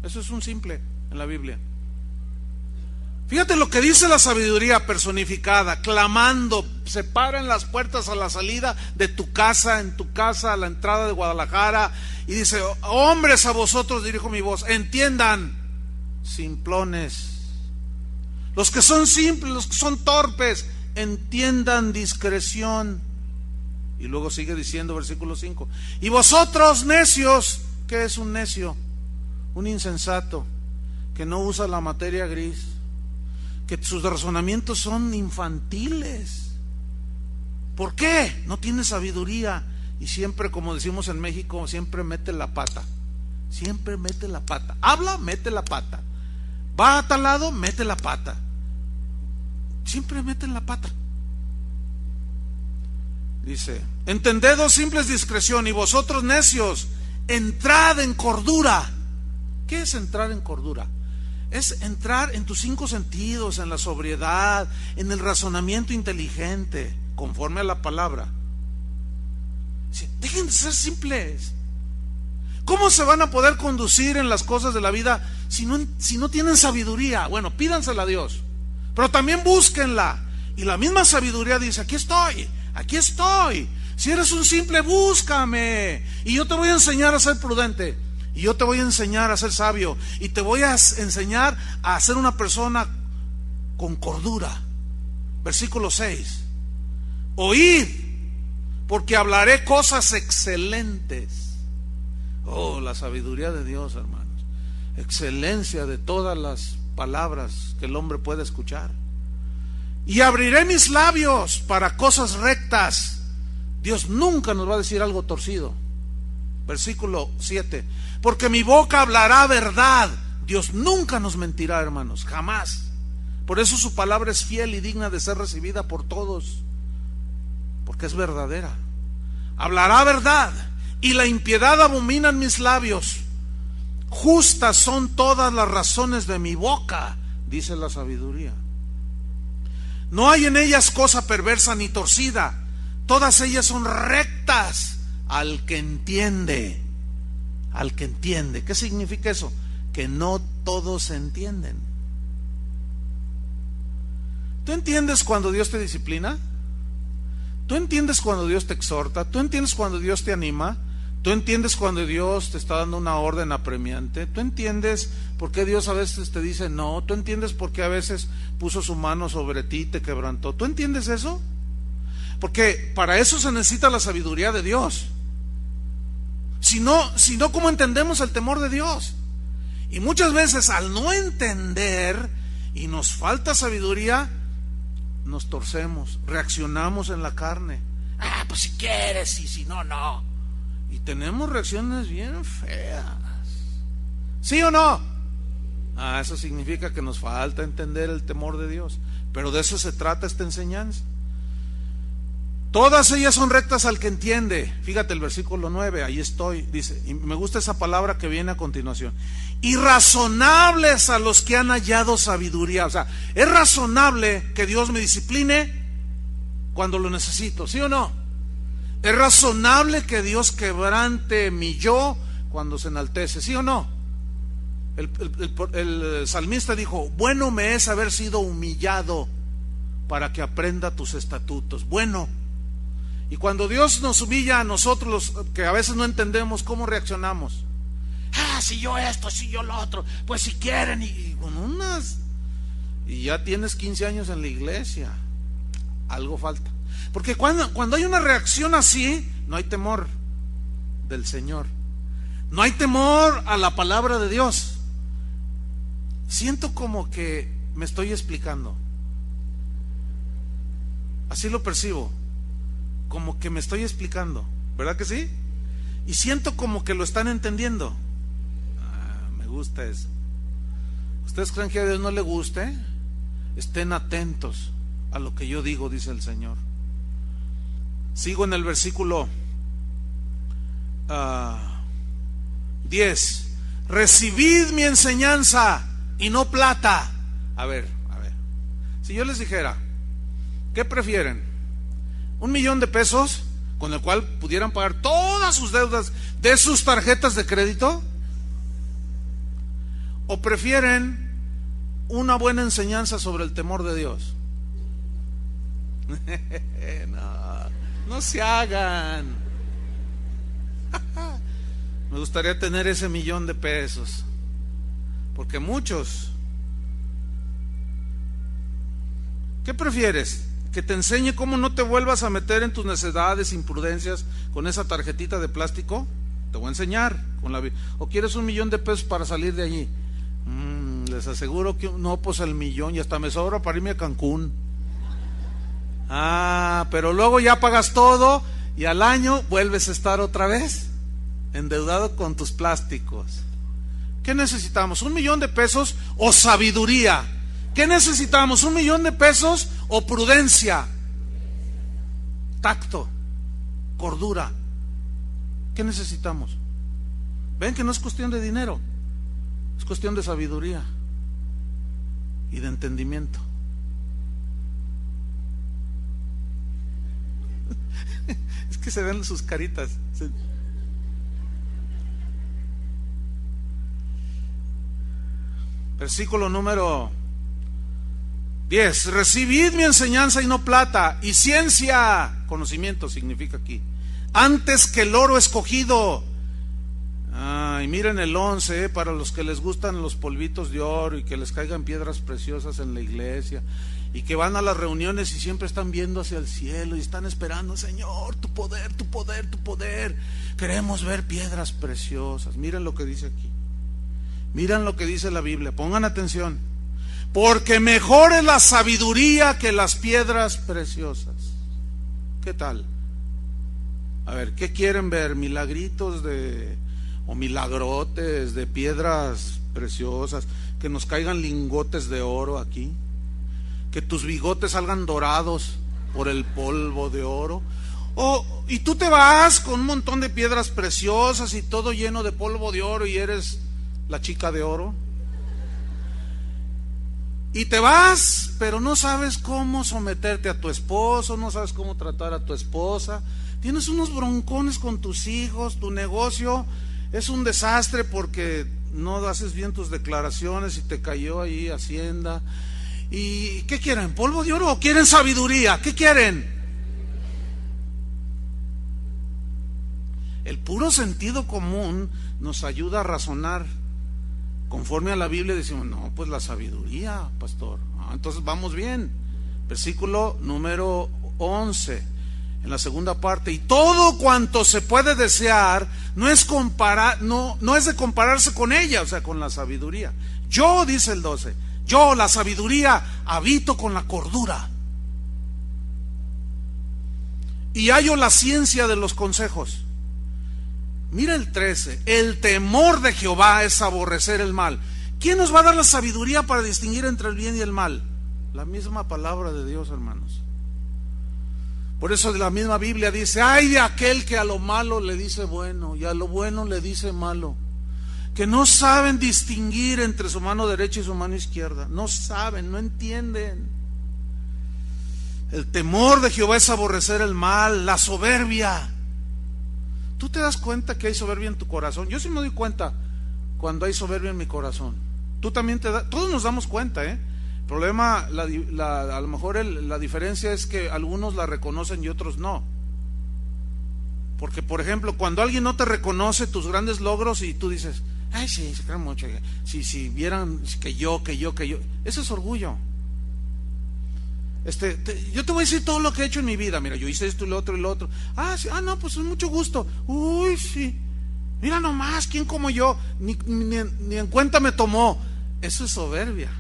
Eso es un simple en la Biblia. Fíjate lo que dice la sabiduría personificada, clamando, se para en las puertas a la salida de tu casa, en tu casa, a la entrada de Guadalajara, y dice: hombres, a vosotros dirijo mi voz, entiendan, simplones. Los que son simples, los que son torpes, entiendan, discreción. Y luego sigue diciendo, versículo 5: y vosotros necios. ¿Qué es un necio? Un insensato que no usa la materia gris, que sus razonamientos son infantiles. ¿Por qué? No tiene sabiduría. Y siempre, como decimos en México, siempre mete la pata. Siempre mete la pata. Habla, mete la pata. Va a tal lado, mete la pata. Siempre meten la pata. Dice: entended, oh simples, discreción, y vosotros necios, entrad en cordura. ¿Qué es entrar en cordura? Es entrar en tus 5 sentidos, en la sobriedad, en el razonamiento inteligente, conforme a la palabra. Dejen de ser simples. ¿Cómo se van a poder conducir en las cosas de la vida si no tienen sabiduría? Bueno, pídansela a Dios, pero también búsquenla. Y la misma sabiduría dice: aquí estoy, aquí estoy. Si eres un simple, búscame, y yo te voy a enseñar a ser prudente. Y yo te voy a enseñar a ser sabio. Y te voy a enseñar a ser una persona con cordura. Versículo 6: oíd, porque hablaré cosas excelentes. Oh, la sabiduría de Dios, hermanos. Excelencia de todas las palabras que el hombre puede escuchar. Y abriré mis labios para cosas rectas. Dios nunca nos va a decir algo torcido. Versículo 7: porque mi boca hablará verdad. Dios nunca nos mentirá, hermanos, jamás. Por eso su palabra es fiel y digna de ser recibida por todos, porque es verdadera. Hablará verdad, y la impiedad abominan mis labios. Justas son todas las razones de mi boca, dice la sabiduría. No hay en ellas cosa perversa ni torcida. Todas ellas son rectas al que entiende. Al que entiende. ¿Qué significa eso? Que no todos entienden. ¿Tú entiendes cuando Dios te disciplina? ¿Tú entiendes cuando Dios te exhorta? ¿Tú entiendes cuando Dios te anima? ¿Tú entiendes cuando Dios te está dando una orden apremiante? ¿Tú entiendes por qué Dios a veces te dice no? ¿Tú entiendes por qué a veces puso su mano sobre ti y te quebrantó? ¿Tú entiendes eso? Porque para eso se necesita la sabiduría de Dios. Si no, ¿cómo entendemos el temor de Dios? Y muchas veces al no entender y nos falta sabiduría, nos torcemos, reaccionamos en la carne. Pues si quieres, y si no, no. Y tenemos reacciones bien feas. ¿Sí o no? Eso significa que nos falta entender el temor de Dios. Pero de eso se trata esta enseñanza. Todas ellas son rectas al que entiende. Fíjate el versículo 9, ahí estoy, dice, y me gusta esa palabra que viene a continuación. Y razonables a los que han hallado sabiduría. O sea, es razonable que Dios me discipline cuando lo necesito, ¿sí o no? Es razonable que Dios quebrante mi yo cuando se enaltece, ¿sí o no? El salmista dijo, bueno me es haber sido humillado para que aprenda tus estatutos. Bueno. Y cuando Dios nos humilla a nosotros, los que a veces no entendemos, ¿cómo reaccionamos? Si yo esto, si yo lo otro, pues si quieren, y con unas... Y ya tienes 15 años en la iglesia, algo falta. Porque cuando hay una reacción así, no hay temor del Señor, no hay temor a la palabra de Dios. Siento como que me estoy explicando, así lo percibo, como que me estoy explicando, ¿verdad que sí? Y siento como que lo están entendiendo. Me gusta eso. ¿Ustedes creen que a Dios no le guste? Estén atentos a lo que yo digo, dice el Señor. Sigo en el versículo 10. Recibid mi enseñanza y no plata. A ver, si yo les dijera, ¿qué prefieren? $1,000,000 de pesos con el cual pudieran pagar todas sus deudas de sus tarjetas de crédito, o prefieren una buena enseñanza sobre el temor de Dios. No se hagan. Me gustaría tener ese $1,000,000 de pesos, porque muchos. ¿Qué prefieres? ¿Que te enseñe cómo no te vuelvas a meter en tus necedades, imprudencias con esa tarjetita de plástico? Te voy a enseñar con la... ¿O quieres $1,000,000 de pesos para salir de allí? Les aseguro que no, pues el millón, y hasta me sobra para irme a Cancún. Pero luego ya pagas todo y al año vuelves a estar otra vez endeudado con tus plásticos. ¿Qué necesitamos? ¿1,000,000 de pesos o sabiduría? ¿Qué necesitamos? ¿1,000,000 de pesos o prudencia? Tacto, cordura. ¿Qué necesitamos? Ven que no es cuestión de dinero, es cuestión de sabiduría y de entendimiento. Es que se ven sus caritas. Versículo número 10. Recibid mi enseñanza y no plata, y ciencia, conocimiento significa aquí, antes que el oro escogido. Y miren el 11, para los que les gustan los polvitos de oro y que les caigan piedras preciosas en la iglesia, y que van a las reuniones y siempre están viendo hacia el cielo y están esperando, Señor, tu poder, tu poder, tu poder. Queremos ver piedras preciosas. Miren lo que dice aquí. Miren lo que dice la Biblia. Pongan atención. Porque mejor es la sabiduría que las piedras preciosas. ¿Qué tal? A ver, ¿qué quieren ver? ¿Milagritos o milagrotes de piedras preciosas? Que nos caigan lingotes de oro aquí. Que tus bigotes salgan dorados por el polvo de oro. Y tú te vas con un montón de piedras preciosas y todo lleno de polvo de oro y eres la chica de oro. Y te vas, pero no sabes cómo someterte a tu esposo, no sabes cómo tratar a tu esposa. Tienes unos broncones con tus hijos, tu negocio es un desastre porque no haces bien tus declaraciones y te cayó ahí Hacienda. ¿Y qué quieren? ¿Polvo de oro o quieren sabiduría? ¿Qué quieren? El puro sentido común nos ayuda a razonar. Conforme a la Biblia decimos, no, pues la sabiduría, pastor. Entonces vamos bien. Versículo número 11, en la segunda parte. Y todo cuanto se puede desear no es de compararse con ella, o sea, con la sabiduría. Yo, dice el 12, yo, la sabiduría, habito con la cordura. Y hallo la ciencia de los consejos. Mira el 13, el temor de Jehová es aborrecer el mal. ¿Quién nos va a dar la sabiduría para distinguir entre el bien y el mal? La misma palabra de Dios, hermanos. Por eso la misma Biblia dice, ay de aquel que a lo malo le dice bueno y a lo bueno le dice malo, que no saben distinguir entre su mano derecha y su mano izquierda. No saben, no entienden. El temor de Jehová es aborrecer el mal, la soberbia. ¿Tú te das cuenta que hay soberbia en tu corazón? Yo sí me doy cuenta cuando hay soberbia en mi corazón. Tú también todos nos damos cuenta, ¿eh? El problema, a lo mejor la diferencia es que algunos la reconocen y otros no. Porque, por ejemplo, cuando alguien no te reconoce tus grandes logros y tú dices, ay, sí, se creen mucho, si vieran que yo, eso es orgullo. Yo te voy a decir todo lo que he hecho en mi vida. Mira, yo hice esto y lo otro y lo otro. Ah, sí, no, pues es mucho gusto. Uy, sí. Mira nomás, ¿quién como yo? Ni en cuenta me tomó. Eso es soberbia.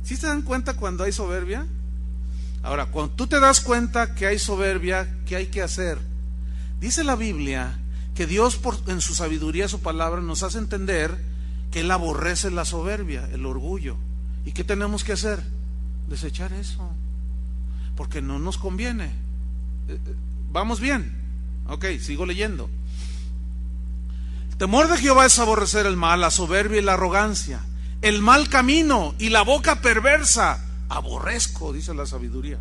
¿Sí se dan cuenta cuando hay soberbia? Ahora, cuando tú te das cuenta que hay soberbia, ¿qué hay que hacer? Dice la Biblia que Dios en su sabiduría, su palabra, nos hace entender que Él aborrece la soberbia, el orgullo. ¿Y qué tenemos que hacer? Desechar eso, porque no nos conviene. ¿Vamos bien? Ok, sigo leyendo. El temor de Jehová es aborrecer el mal, la soberbia y la arrogancia, el mal camino y la boca perversa. Aborrezco, dice la sabiduría.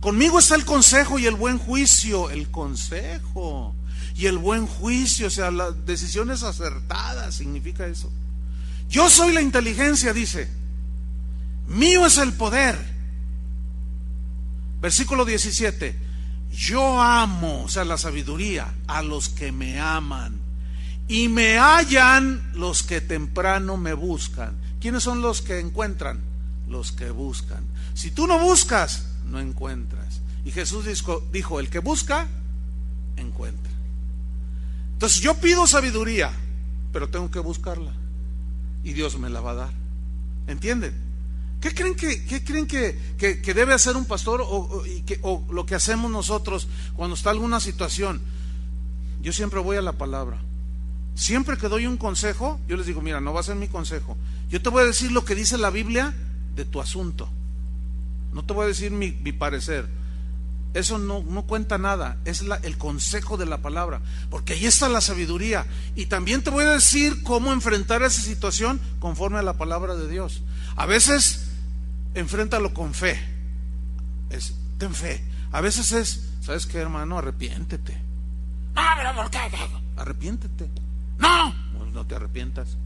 Conmigo está el consejo y el buen juicio. El consejo y el buen juicio, o sea, las decisiones acertadas, significa eso. Yo soy la inteligencia, dice. Mío es el poder. Versículo 17. Yo amo, o sea, la sabiduría, a los que me aman, y me hallan los que temprano me buscan. ¿Quiénes son los que encuentran? Los que buscan. Si tú no buscas, no encuentras. Y Jesús dijo, el que busca, encuentra. Entonces yo pido sabiduría, pero tengo que buscarla, y Dios me la va a dar. ¿Entienden? ¿Qué creen que debe hacer un pastor o lo que hacemos nosotros cuando está alguna situación? Yo siempre voy a la palabra. Siempre que doy un consejo, yo les digo, mira, no va a ser mi consejo. Yo te voy a decir lo que dice la Biblia de tu asunto. No te voy a decir mi parecer. Eso no cuenta nada. Es el consejo de la palabra. Porque ahí está la sabiduría. Y también te voy a decir cómo enfrentar esa situación conforme a la palabra de Dios. A veces enfréntalo con fe. Ten fe. A veces es, ¿sabes qué, hermano? Arrepiéntete. No, pero ¿por qué? Arrepiéntete. No, pues no te arrepientas.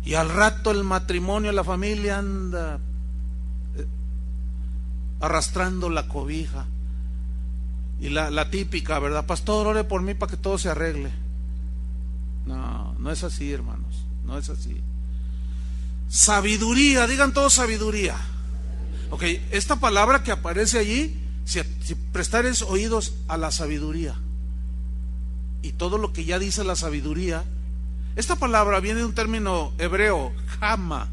Y al rato el matrimonio, la familia anda arrastrando la cobija. Y la típica, ¿verdad? Pastor, ore por mí para que todo se arregle. No es así, hermanos. No es así. Sabiduría, digan todos sabiduría. Ok, esta palabra que aparece allí, si prestares oídos a la sabiduría y todo lo que ya dice la sabiduría, esta palabra viene de un término hebreo, jama,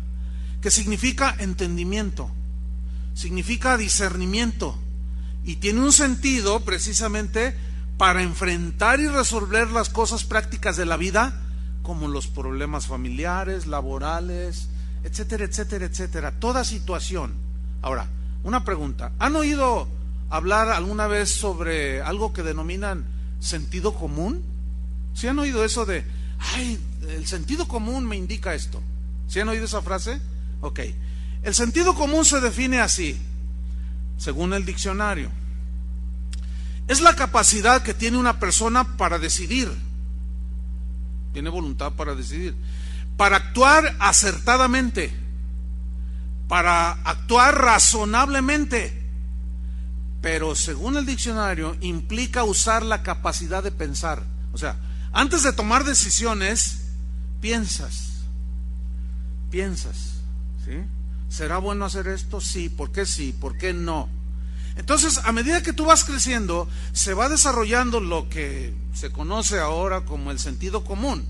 que significa entendimiento, significa discernimiento, y tiene un sentido precisamente para enfrentar y resolver las cosas prácticas de la vida, como los problemas familiares, laborales, etcétera, etcétera, etcétera, toda situación. Ahora, una pregunta, ¿han oído hablar alguna vez sobre algo que denominan sentido común? ¿Sí han oído eso de, ay, el sentido común me indica esto? ¿Sí han oído esa frase? Ok. El sentido común se define así, según el diccionario. Es la capacidad que tiene una persona para decidir. Tiene voluntad para decidir. Para actuar acertadamente. Para actuar razonablemente. Pero según el diccionario, implica usar la capacidad de pensar. O sea, antes de tomar decisiones, piensas. ¿Sí? ¿Será bueno hacer esto? Sí. ¿Por qué sí? ¿Por qué no? Entonces, a medida que tú vas creciendo, se va desarrollando lo que se conoce ahora como el sentido común.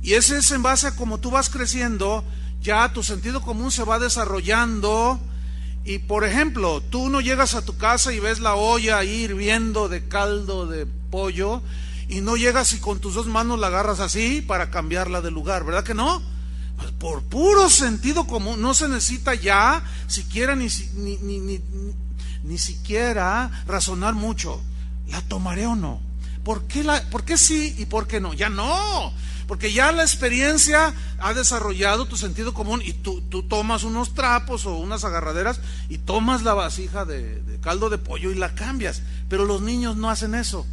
Y ese es en base a cómo tú vas creciendo, ya tu sentido común se va desarrollando. Y por ejemplo, tú no llegas a tu casa y ves la olla ahí hirviendo de caldo de pollo, y no llegas y con tus dos manos la agarras así para cambiarla de lugar, ¿verdad que no? Pues por puro sentido común, no se necesita ya siquiera ni siquiera razonar mucho. ¿La tomaré o no? ¿Por qué sí y por qué no? Ya no, porque ya la experiencia ha desarrollado tu sentido común, y tú tomas unos trapos o unas agarraderas y tomas la vasija de caldo de pollo y la cambias. Pero los niños no hacen eso.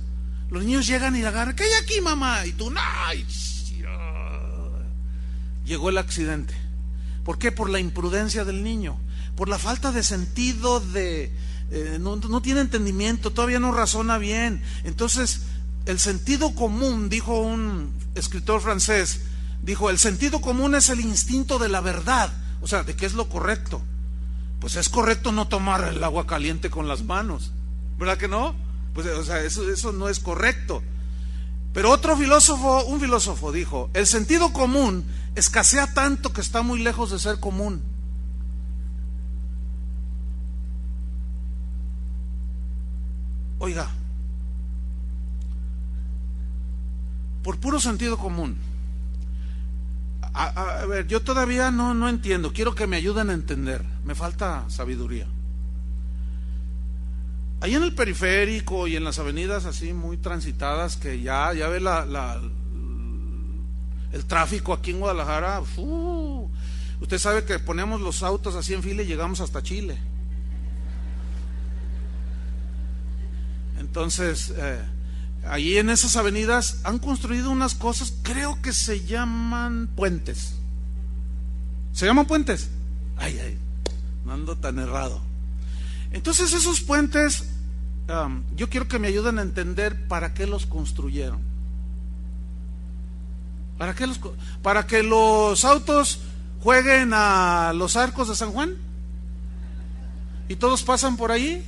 Los niños llegan y la agarran. ¿Qué hay aquí, mamá? Y tú, no. Llegó el accidente. ¿Por qué? Por la imprudencia del niño, por la falta de sentido no tiene entendimiento, todavía no razona bien. Entonces, el sentido común, dijo un escritor francés, dijo, el sentido común es el instinto de la verdad, o sea, de qué es lo correcto. Pues es correcto no tomar el agua caliente con las manos, ¿verdad que no? Pues, o sea, eso no es correcto. Pero un filósofo dijo, el sentido común escasea tanto que está muy lejos de ser común. Oiga, por puro sentido común. A ver, yo todavía no entiendo, quiero que me ayuden a entender, me falta sabiduría. Ahí en el periférico y en las avenidas así muy transitadas, que ya ve el tráfico aquí en Guadalajara, usted sabe que ponemos los autos así en fila y llegamos hasta Chile. Entonces, ahí en esas avenidas han construido unas cosas, creo que se llaman puentes. ¿Se llaman puentes? Ay, no ando tan errado. Entonces esos puentes, yo quiero que me ayuden a entender para qué los construyeron. ¿Para que los autos jueguen a los arcos de San Juan? ¿Y todos pasan por ahí?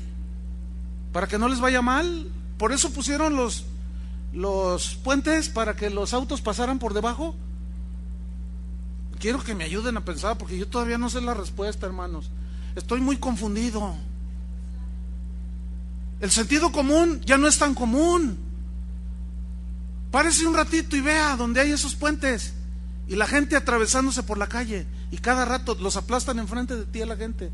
¿Para que no les vaya mal? ¿Por eso pusieron los puentes, para que los autos pasaran por debajo? Quiero que me ayuden a pensar, porque yo todavía no sé la respuesta, hermanos. Estoy muy confundido. El sentido común ya no es tan común. Párese un ratito y vea donde hay esos puentes y la gente atravesándose por la calle, y cada rato los aplastan enfrente de ti a la gente.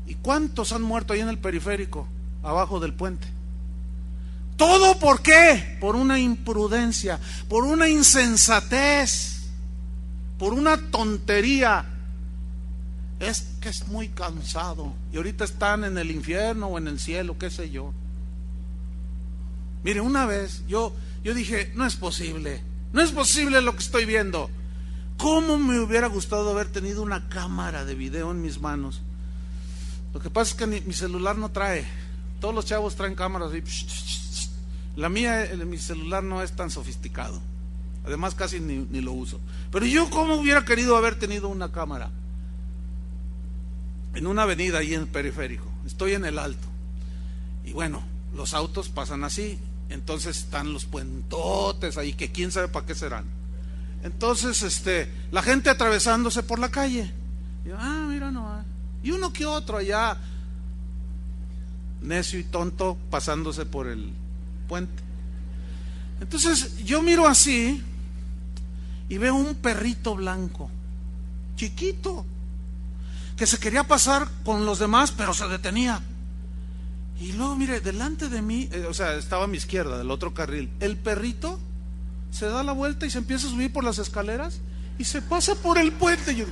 ¿Y cuántos han muerto ahí en el periférico, abajo del puente? ¿Todo por qué? Por una imprudencia, por una insensatez, por una tontería. Es que es muy cansado y ahorita están en el infierno o en el cielo, qué sé yo. Mire, una vez yo dije, no es posible lo que estoy viendo. ¿Cómo me hubiera gustado haber tenido una cámara de video en mis manos? Lo que pasa es que mi celular no trae. Todos los chavos traen cámaras y mi celular no es tan sofisticado. Además casi ni lo uso. Pero yo, ¿cómo hubiera querido haber tenido una cámara? En una avenida ahí en el periférico, estoy en el alto, y bueno, los autos pasan así, entonces están los puentotes ahí, que quién sabe para qué serán. Entonces la gente atravesándose por la calle, y, mira nomás, y uno que otro allá, necio y tonto, pasándose por el puente. Entonces yo miro así y veo un perrito blanco, chiquito, que se quería pasar con los demás, pero se detenía. Y luego, mire, delante de mí, o sea, estaba a mi izquierda, del otro carril, el perrito se da la vuelta y se empieza a subir por las escaleras y se pasa por el puente. Yo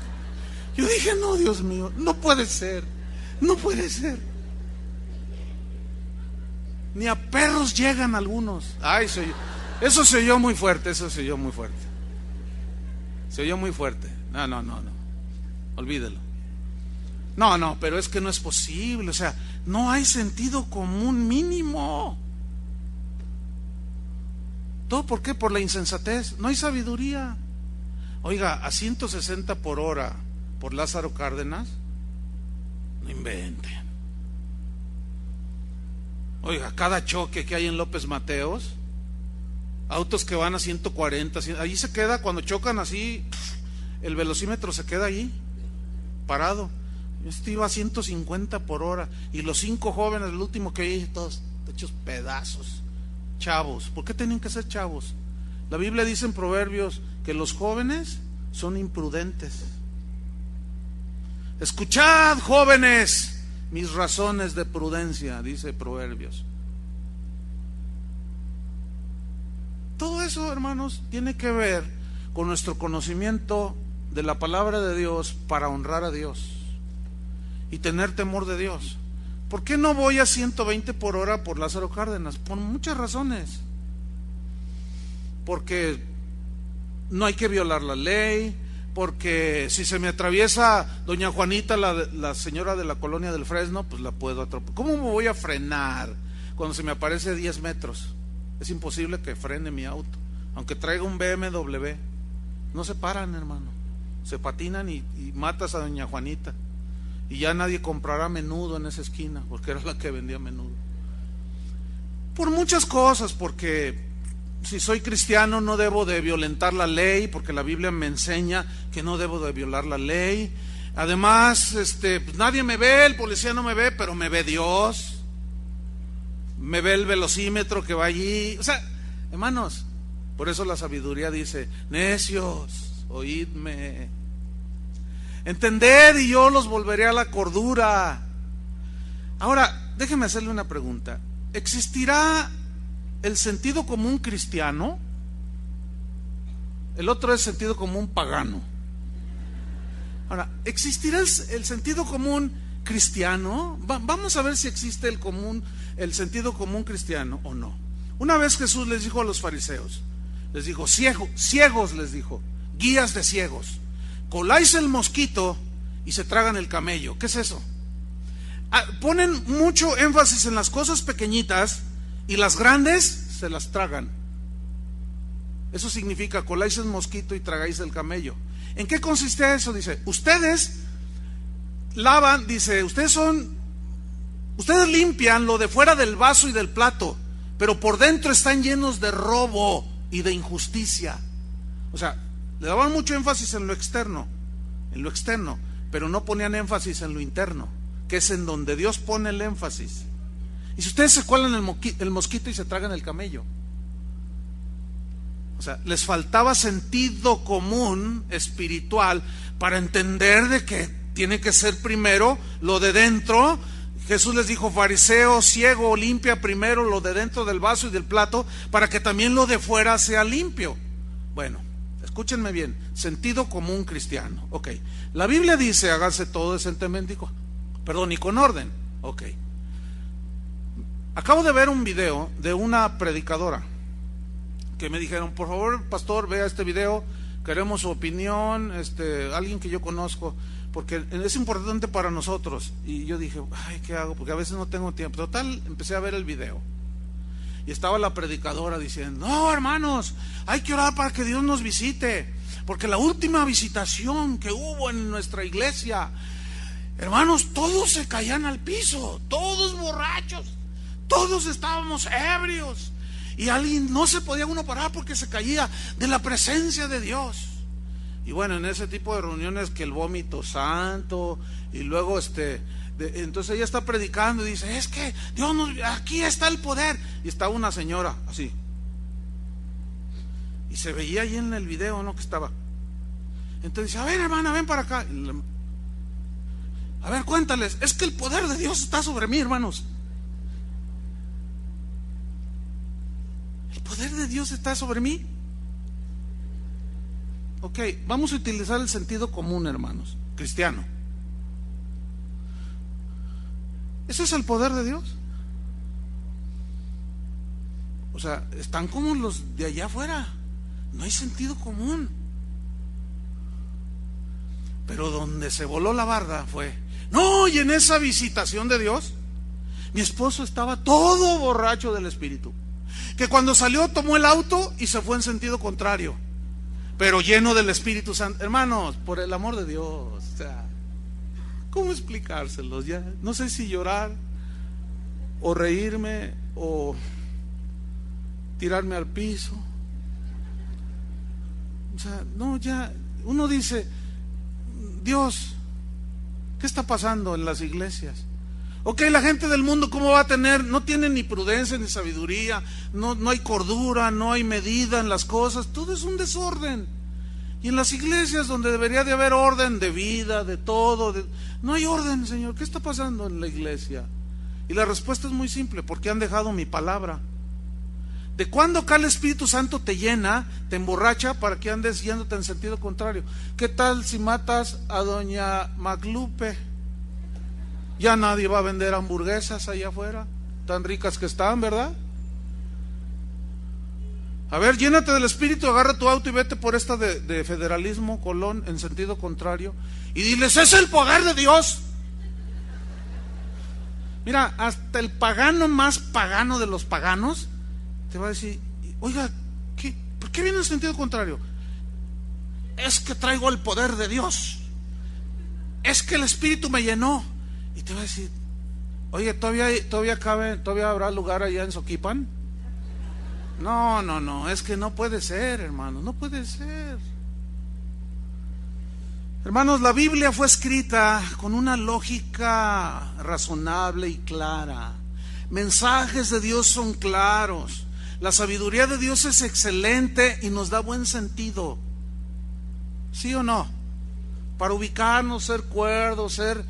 dije, no, Dios mío, no puede ser, no puede ser. Ni a perros llegan algunos. Ay, eso se oyó muy fuerte, eso se oyó muy fuerte. Se oyó muy fuerte. No. Olvídelo. No, pero es que no es posible, o sea, no hay sentido común mínimo. ¿Todo por qué? Por la insensatez. No hay sabiduría. Oiga, a 160 por hora por Lázaro Cárdenas, no inventen. Oiga, cada choque que hay en López Mateos, autos que van a 140, ahí se queda, cuando chocan así, el velocímetro se queda ahí, parado. Este iba a 150 por hora, y los 5 jóvenes, el último que vi, todos hechos pedazos, chavos. ¿Por qué tienen que ser chavos? La Biblia dice en Proverbios que los jóvenes son imprudentes. Escuchad, jóvenes, mis razones de prudencia, dice Proverbios. Todo eso, hermanos, tiene que ver con nuestro conocimiento de la palabra de Dios para honrar a Dios y tener temor de Dios. ¿Por qué no voy a 120 por hora por Lázaro Cárdenas? Por muchas razones. Porque no hay que violar la ley, porque si se me atraviesa doña Juanita, la señora de la colonia del Fresno, pues la puedo atropellar. ¿Cómo me voy a frenar cuando se me aparece 10 metros? Es imposible que frene mi auto, aunque traiga un BMW. No se paran, hermano, se patinan y matas a doña Juanita, y ya nadie comprará menudo en esa esquina, porque era la que vendía menudo. Por muchas cosas, porque si soy cristiano no debo de violentar la ley, porque la Biblia me enseña que no debo de violar la ley. Además, pues nadie me ve, el policía no me ve, pero me ve Dios. Me ve el velocímetro que va allí. O sea, hermanos, por eso la sabiduría dice: necios, oídme, entended y yo los volveré a la cordura. Ahora, déjeme hacerle una pregunta. ¿Existirá el sentido común cristiano? El otro es sentido común pagano. Ahora, ¿existirá el sentido común cristiano? Vamos a ver si existe el sentido común cristiano o no. Una vez Jesús les dijo a los fariseos, les dijo, ciegos les dijo, guías de ciegos, coláis el mosquito y se tragan el camello. ¿Qué es eso? Ponen mucho énfasis en las cosas pequeñitas y las grandes se las tragan. Eso significa coláis el mosquito y tragáis el camello. ¿En qué consiste eso? Dice, ustedes lavan, dice, ustedes limpian lo de fuera del vaso y del plato, pero por dentro están llenos de robo y de injusticia. O sea, le daban mucho énfasis en lo externo, pero no ponían énfasis en lo interno, que es en donde Dios pone el énfasis. Y si ustedes se cuelan el mosquito y se tragan el camello, o sea, les faltaba sentido común espiritual para entender de que tiene que ser primero lo de dentro. Jesús les dijo, fariseo, ciego, limpia primero lo de dentro del vaso y del plato, para que también lo de fuera sea limpio. Bueno, escúchenme bien, sentido común cristiano. Ok, la Biblia dice, hágase todo decentemente y con orden. Ok. Acabo de ver un video de una predicadora que me dijeron, por favor, pastor, vea este video, queremos su opinión, alguien que yo conozco, porque es importante para nosotros. Y yo dije, ay, ¿qué hago? Porque a veces no tengo tiempo. Total, empecé a ver el video. Y estaba la predicadora diciendo, no, hermanos, hay que orar para que Dios nos visite, porque la última visitación que hubo en nuestra iglesia, hermanos, todos se caían al piso, todos borrachos, todos estábamos ebrios, y alguien no se podía uno parar porque se caía de la presencia de Dios. Y bueno, en ese tipo de reuniones que el vómito santo, y luego entonces ella está predicando y dice, es que Dios aquí está el poder, y está una señora así, y se veía ahí en el video, ¿no? Que estaba. Entonces dice, a ver, hermana, ven para acá, a ver, cuéntales, es que el poder de Dios está sobre mí, hermanos. ¿El poder de Dios está sobre mí? Ok, vamos a utilizar el sentido común, hermanos, cristiano. ¿Ese es el poder de Dios? O sea, están como los de allá afuera. No hay sentido común. Pero donde se voló la barda fue, no, y en esa visitación de Dios, mi esposo estaba todo borracho del Espíritu, que cuando salió tomó el auto y se fue en sentido contrario, pero lleno del Espíritu Santo. Hermanos, por el amor de Dios, o sea, ¿cómo explicárselos? Ya no sé si llorar o reírme o tirarme al piso. O sea, no, ya uno dice, Dios, ¿qué está pasando en las iglesias? Ok, la gente del mundo, ¿cómo va a tener? No tiene ni prudencia ni sabiduría, no hay cordura, no hay medida en las cosas, todo es un desorden. Y en las iglesias donde debería de haber orden de vida, de todo, no hay orden, Señor. ¿Qué está pasando en la iglesia? Y la respuesta es muy simple, porque han dejado mi palabra. ¿De cuándo acá el Espíritu Santo te llena, te emborracha para que andes yéndote en sentido contrario? ¿Qué tal si matas a doña Maglupe? Ya nadie va a vender hamburguesas allá afuera, tan ricas que están, ¿verdad? A ver, llénate del Espíritu, agarra tu auto y vete por esta de Federalismo Colón en sentido contrario y diles, es el poder de Dios. Mira, hasta el pagano más pagano de los paganos te va a decir, oiga, ¿por qué viene en sentido contrario? Es que traigo el poder de Dios, es que el Espíritu me llenó. Y te va a decir, oye, ¿todavía habrá lugar allá en Soquipan? No, es que no puede ser, hermanos, no puede ser. Hermanos, la Biblia fue escrita con una lógica razonable y clara. Mensajes de Dios son claros. La sabiduría de Dios es excelente y nos da buen sentido. ¿Sí o no? Para ubicarnos, ser cuerdos, ser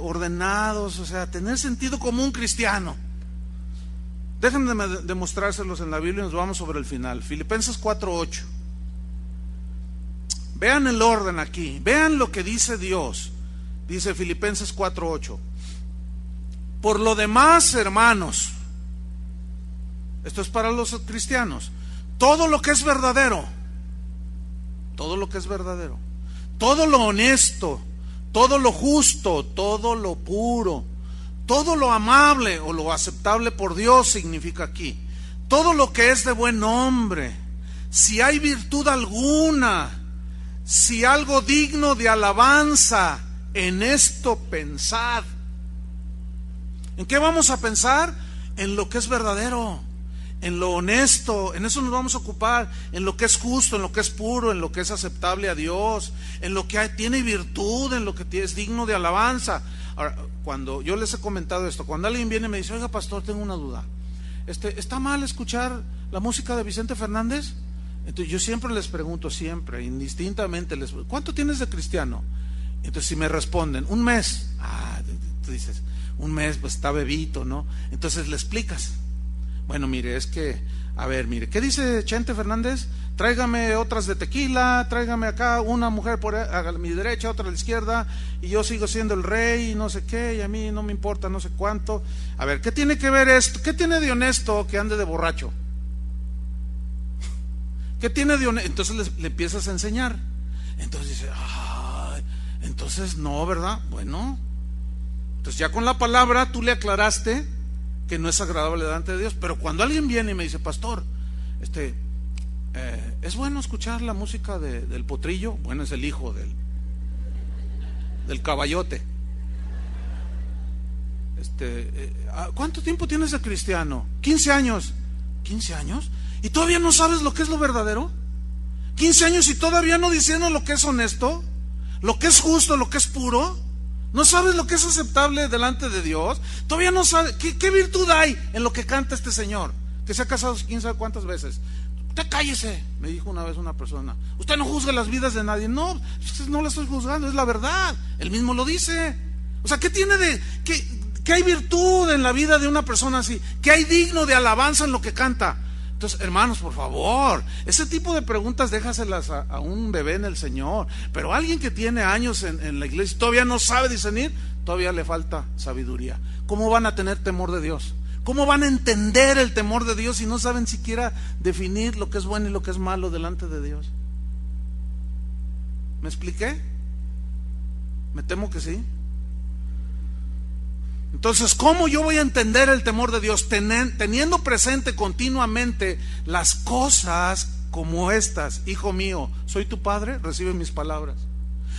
ordenados, o sea, tener sentido común cristiano. Déjenme demostrárselos en la Biblia y nos vamos sobre el final. Filipenses 4:8. Vean el orden aquí, vean lo que dice Dios. Dice Filipenses 4:8. Por lo demás, hermanos, esto es para los cristianos, todo lo que es verdadero, todo lo que es verdadero, todo lo honesto, todo lo justo, todo lo puro, todo lo amable o lo aceptable por Dios significa aquí, todo lo que es de buen nombre, si hay virtud alguna, si algo digno de alabanza, en esto pensad. ¿En qué vamos a pensar? En lo que es verdadero, en lo honesto, en eso nos vamos a ocupar, en lo que es justo, en lo que es puro, en lo que es aceptable a Dios, en lo que tiene virtud, en lo que es digno de alabanza. Ahora, cuando yo les he comentado esto, cuando alguien viene y me dice, oiga pastor, tengo una duda, ¿está mal escuchar la música de Vicente Fernández? Entonces yo siempre les pregunto, siempre, indistintamente, ¿cuánto tienes de cristiano? Entonces si me responden, un mes, tú dices, un mes, pues está bebito, ¿no? Entonces le explicas, bueno, mire, es que, a ver, mire, ¿qué dice Chente Fernández? Tráigame otras de tequila, tráigame acá una mujer a mi derecha, otra a la izquierda, y yo sigo siendo el rey, y no sé qué, y a mí no me importa no sé cuánto. A ver, ¿qué tiene que ver esto? ¿Qué tiene de honesto que ande de borracho? ¿Qué tiene de honesto? Entonces le empiezas a enseñar. Entonces dice, entonces no, ¿verdad? Bueno, entonces ya con la palabra tú le aclaraste que no es agradable delante de Dios. Pero cuando alguien viene y me dice, pastor, ¿es bueno escuchar la música del potrillo? Bueno, es el hijo del caballote. ¿Cuánto tiempo tienes de cristiano? 15 años. ¿15 años? ¿Y todavía no sabes lo que es lo verdadero? 15 años y todavía no diciendo lo que es honesto, lo que es justo, lo que es puro. ¿No sabes lo que es aceptable delante de Dios? Todavía no sabes. ¿Qué virtud hay en lo que canta este señor? Que se ha casado quién sabe cuántas veces. Usted cállese, me dijo una vez una persona. Usted no juzgue las vidas de nadie. No, no la estoy juzgando, es la verdad. Él mismo lo dice. O sea, ¿qué tiene ¿qué hay virtud en la vida de una persona así? ¿Qué hay digno de alabanza en lo que canta? Entonces, hermanos, por favor, ese tipo de preguntas déjaselas a un bebé en el Señor. Pero alguien que tiene años en la iglesia y todavía no sabe discernir, todavía le falta sabiduría. ¿Cómo van a tener temor de Dios? ¿Cómo van a entender el temor de Dios si no saben siquiera definir lo que es bueno y lo que es malo delante de Dios? ¿Me expliqué? Me temo que sí. Entonces, ¿cómo yo voy a entender el temor de Dios? Teniendo presente continuamente las cosas como estas. Hijo mío, soy tu padre, recibe mis palabras.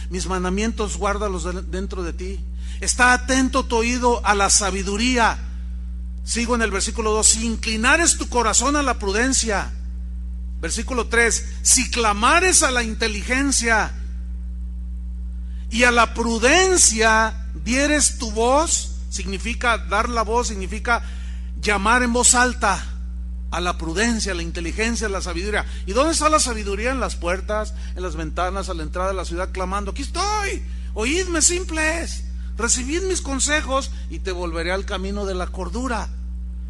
Mis mandamientos guárdalos dentro de ti. Está atento tu oído a la sabiduría. Sigo en el versículo 2. Si inclinares tu corazón a la prudencia. Versículo 3. Si clamares a la inteligencia y a la prudencia dieres tu voz. Significa dar la voz, significa llamar en voz alta a la prudencia, a la inteligencia, a la sabiduría. ¿Y dónde está la sabiduría? En las puertas, en las ventanas, a la entrada de la ciudad, clamando: aquí estoy, oídme simples, recibid mis consejos y te volveré al camino de la cordura.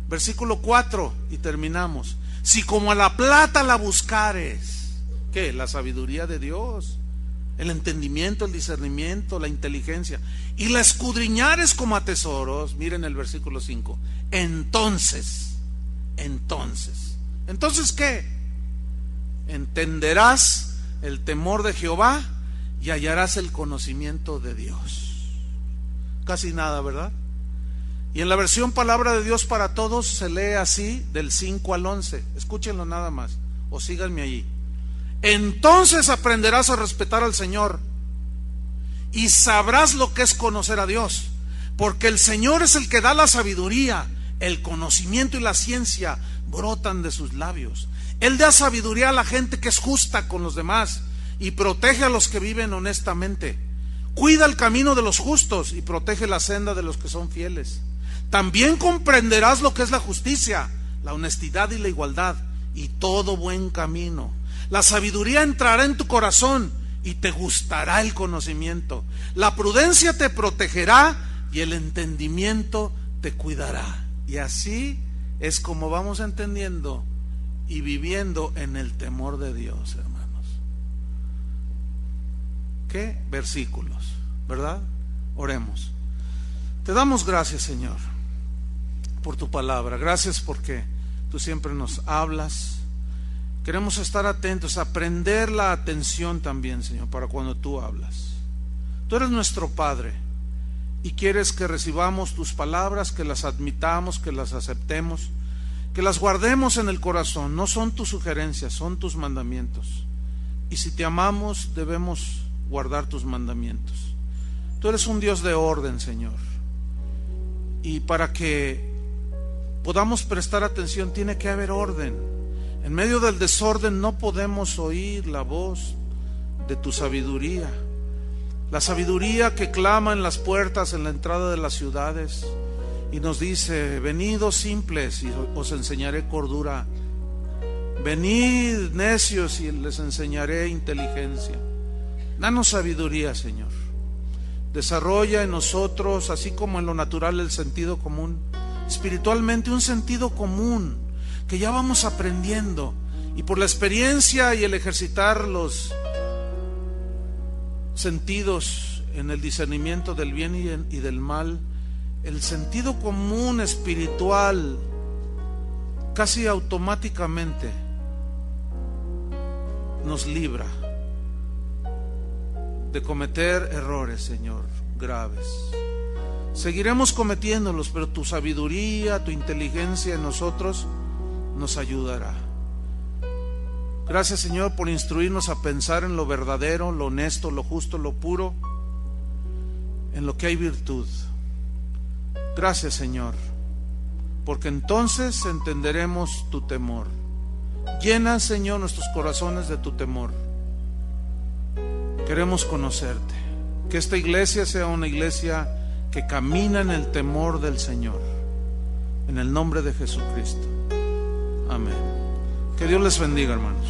Versículo 4 y terminamos. Si como a la plata la buscares, ¿qué? La sabiduría de Dios, el entendimiento, el discernimiento, la inteligencia, y la escudriñares como a tesoros. Miren el versículo 5. Entonces ¿qué? Entenderás el temor de Jehová y hallarás el conocimiento de Dios. Casi nada, ¿verdad? Y en la versión Palabra de Dios para Todos se lee así, del 5 al 11. Escúchenlo nada más, o síganme allí. Entonces aprenderás a respetar al Señor y sabrás lo que es conocer a Dios, porque el Señor es el que da la sabiduría. El conocimiento y la ciencia brotan de sus labios. Él da sabiduría a la gente que es justa con los demás y protege a los que viven honestamente. Cuida el camino de los justos y protege la senda de los que son fieles. También comprenderás lo que es la justicia, la honestidad y la igualdad, y todo buen camino. La sabiduría entrará en tu corazón y te gustará el conocimiento. La prudencia te protegerá y el entendimiento te cuidará. Y así es como vamos entendiendo y viviendo en el temor de Dios, hermanos. ¿Qué versículos, verdad? Oremos. Te damos gracias, Señor, por tu palabra. Gracias porque tú siempre nos hablas. Queremos estar atentos, aprender la atención también, Señor, para cuando tú hablas. Tú eres nuestro Padre y quieres que recibamos tus palabras, que las admitamos, que las aceptemos, que las guardemos en el corazón. No son tus sugerencias, son tus mandamientos. Y si te amamos, debemos guardar tus mandamientos. Tú eres un Dios de orden, Señor. Y para que podamos prestar atención, tiene que haber orden. En medio del desorden no podemos oír la voz de tu sabiduría. La sabiduría que clama en las puertas, en la entrada de las ciudades, y nos dice: venid, oh simples, y os enseñaré cordura. Venid, necios, y les enseñaré inteligencia. Danos sabiduría, Señor. Desarrolla en nosotros, así como en lo natural, el sentido común. Espiritualmente, un sentido común que ya vamos aprendiendo, y por la experiencia y el ejercitar los sentidos en el discernimiento del bien y del mal, el sentido común espiritual casi automáticamente nos libra de cometer errores, Señor, graves. Seguiremos cometiéndolos, pero tu sabiduría, tu inteligencia en nosotros nos ayudará. Gracias, Señor, por instruirnos a pensar en lo verdadero, lo honesto, lo justo, lo puro, en lo que hay virtud. Gracias, Señor, porque entonces entenderemos tu temor. Llena, Señor, nuestros corazones de tu temor. Queremos conocerte. Que esta iglesia sea una iglesia que camina en el temor del Señor. En el nombre de Jesucristo. Amén. Que Dios les bendiga, hermanos.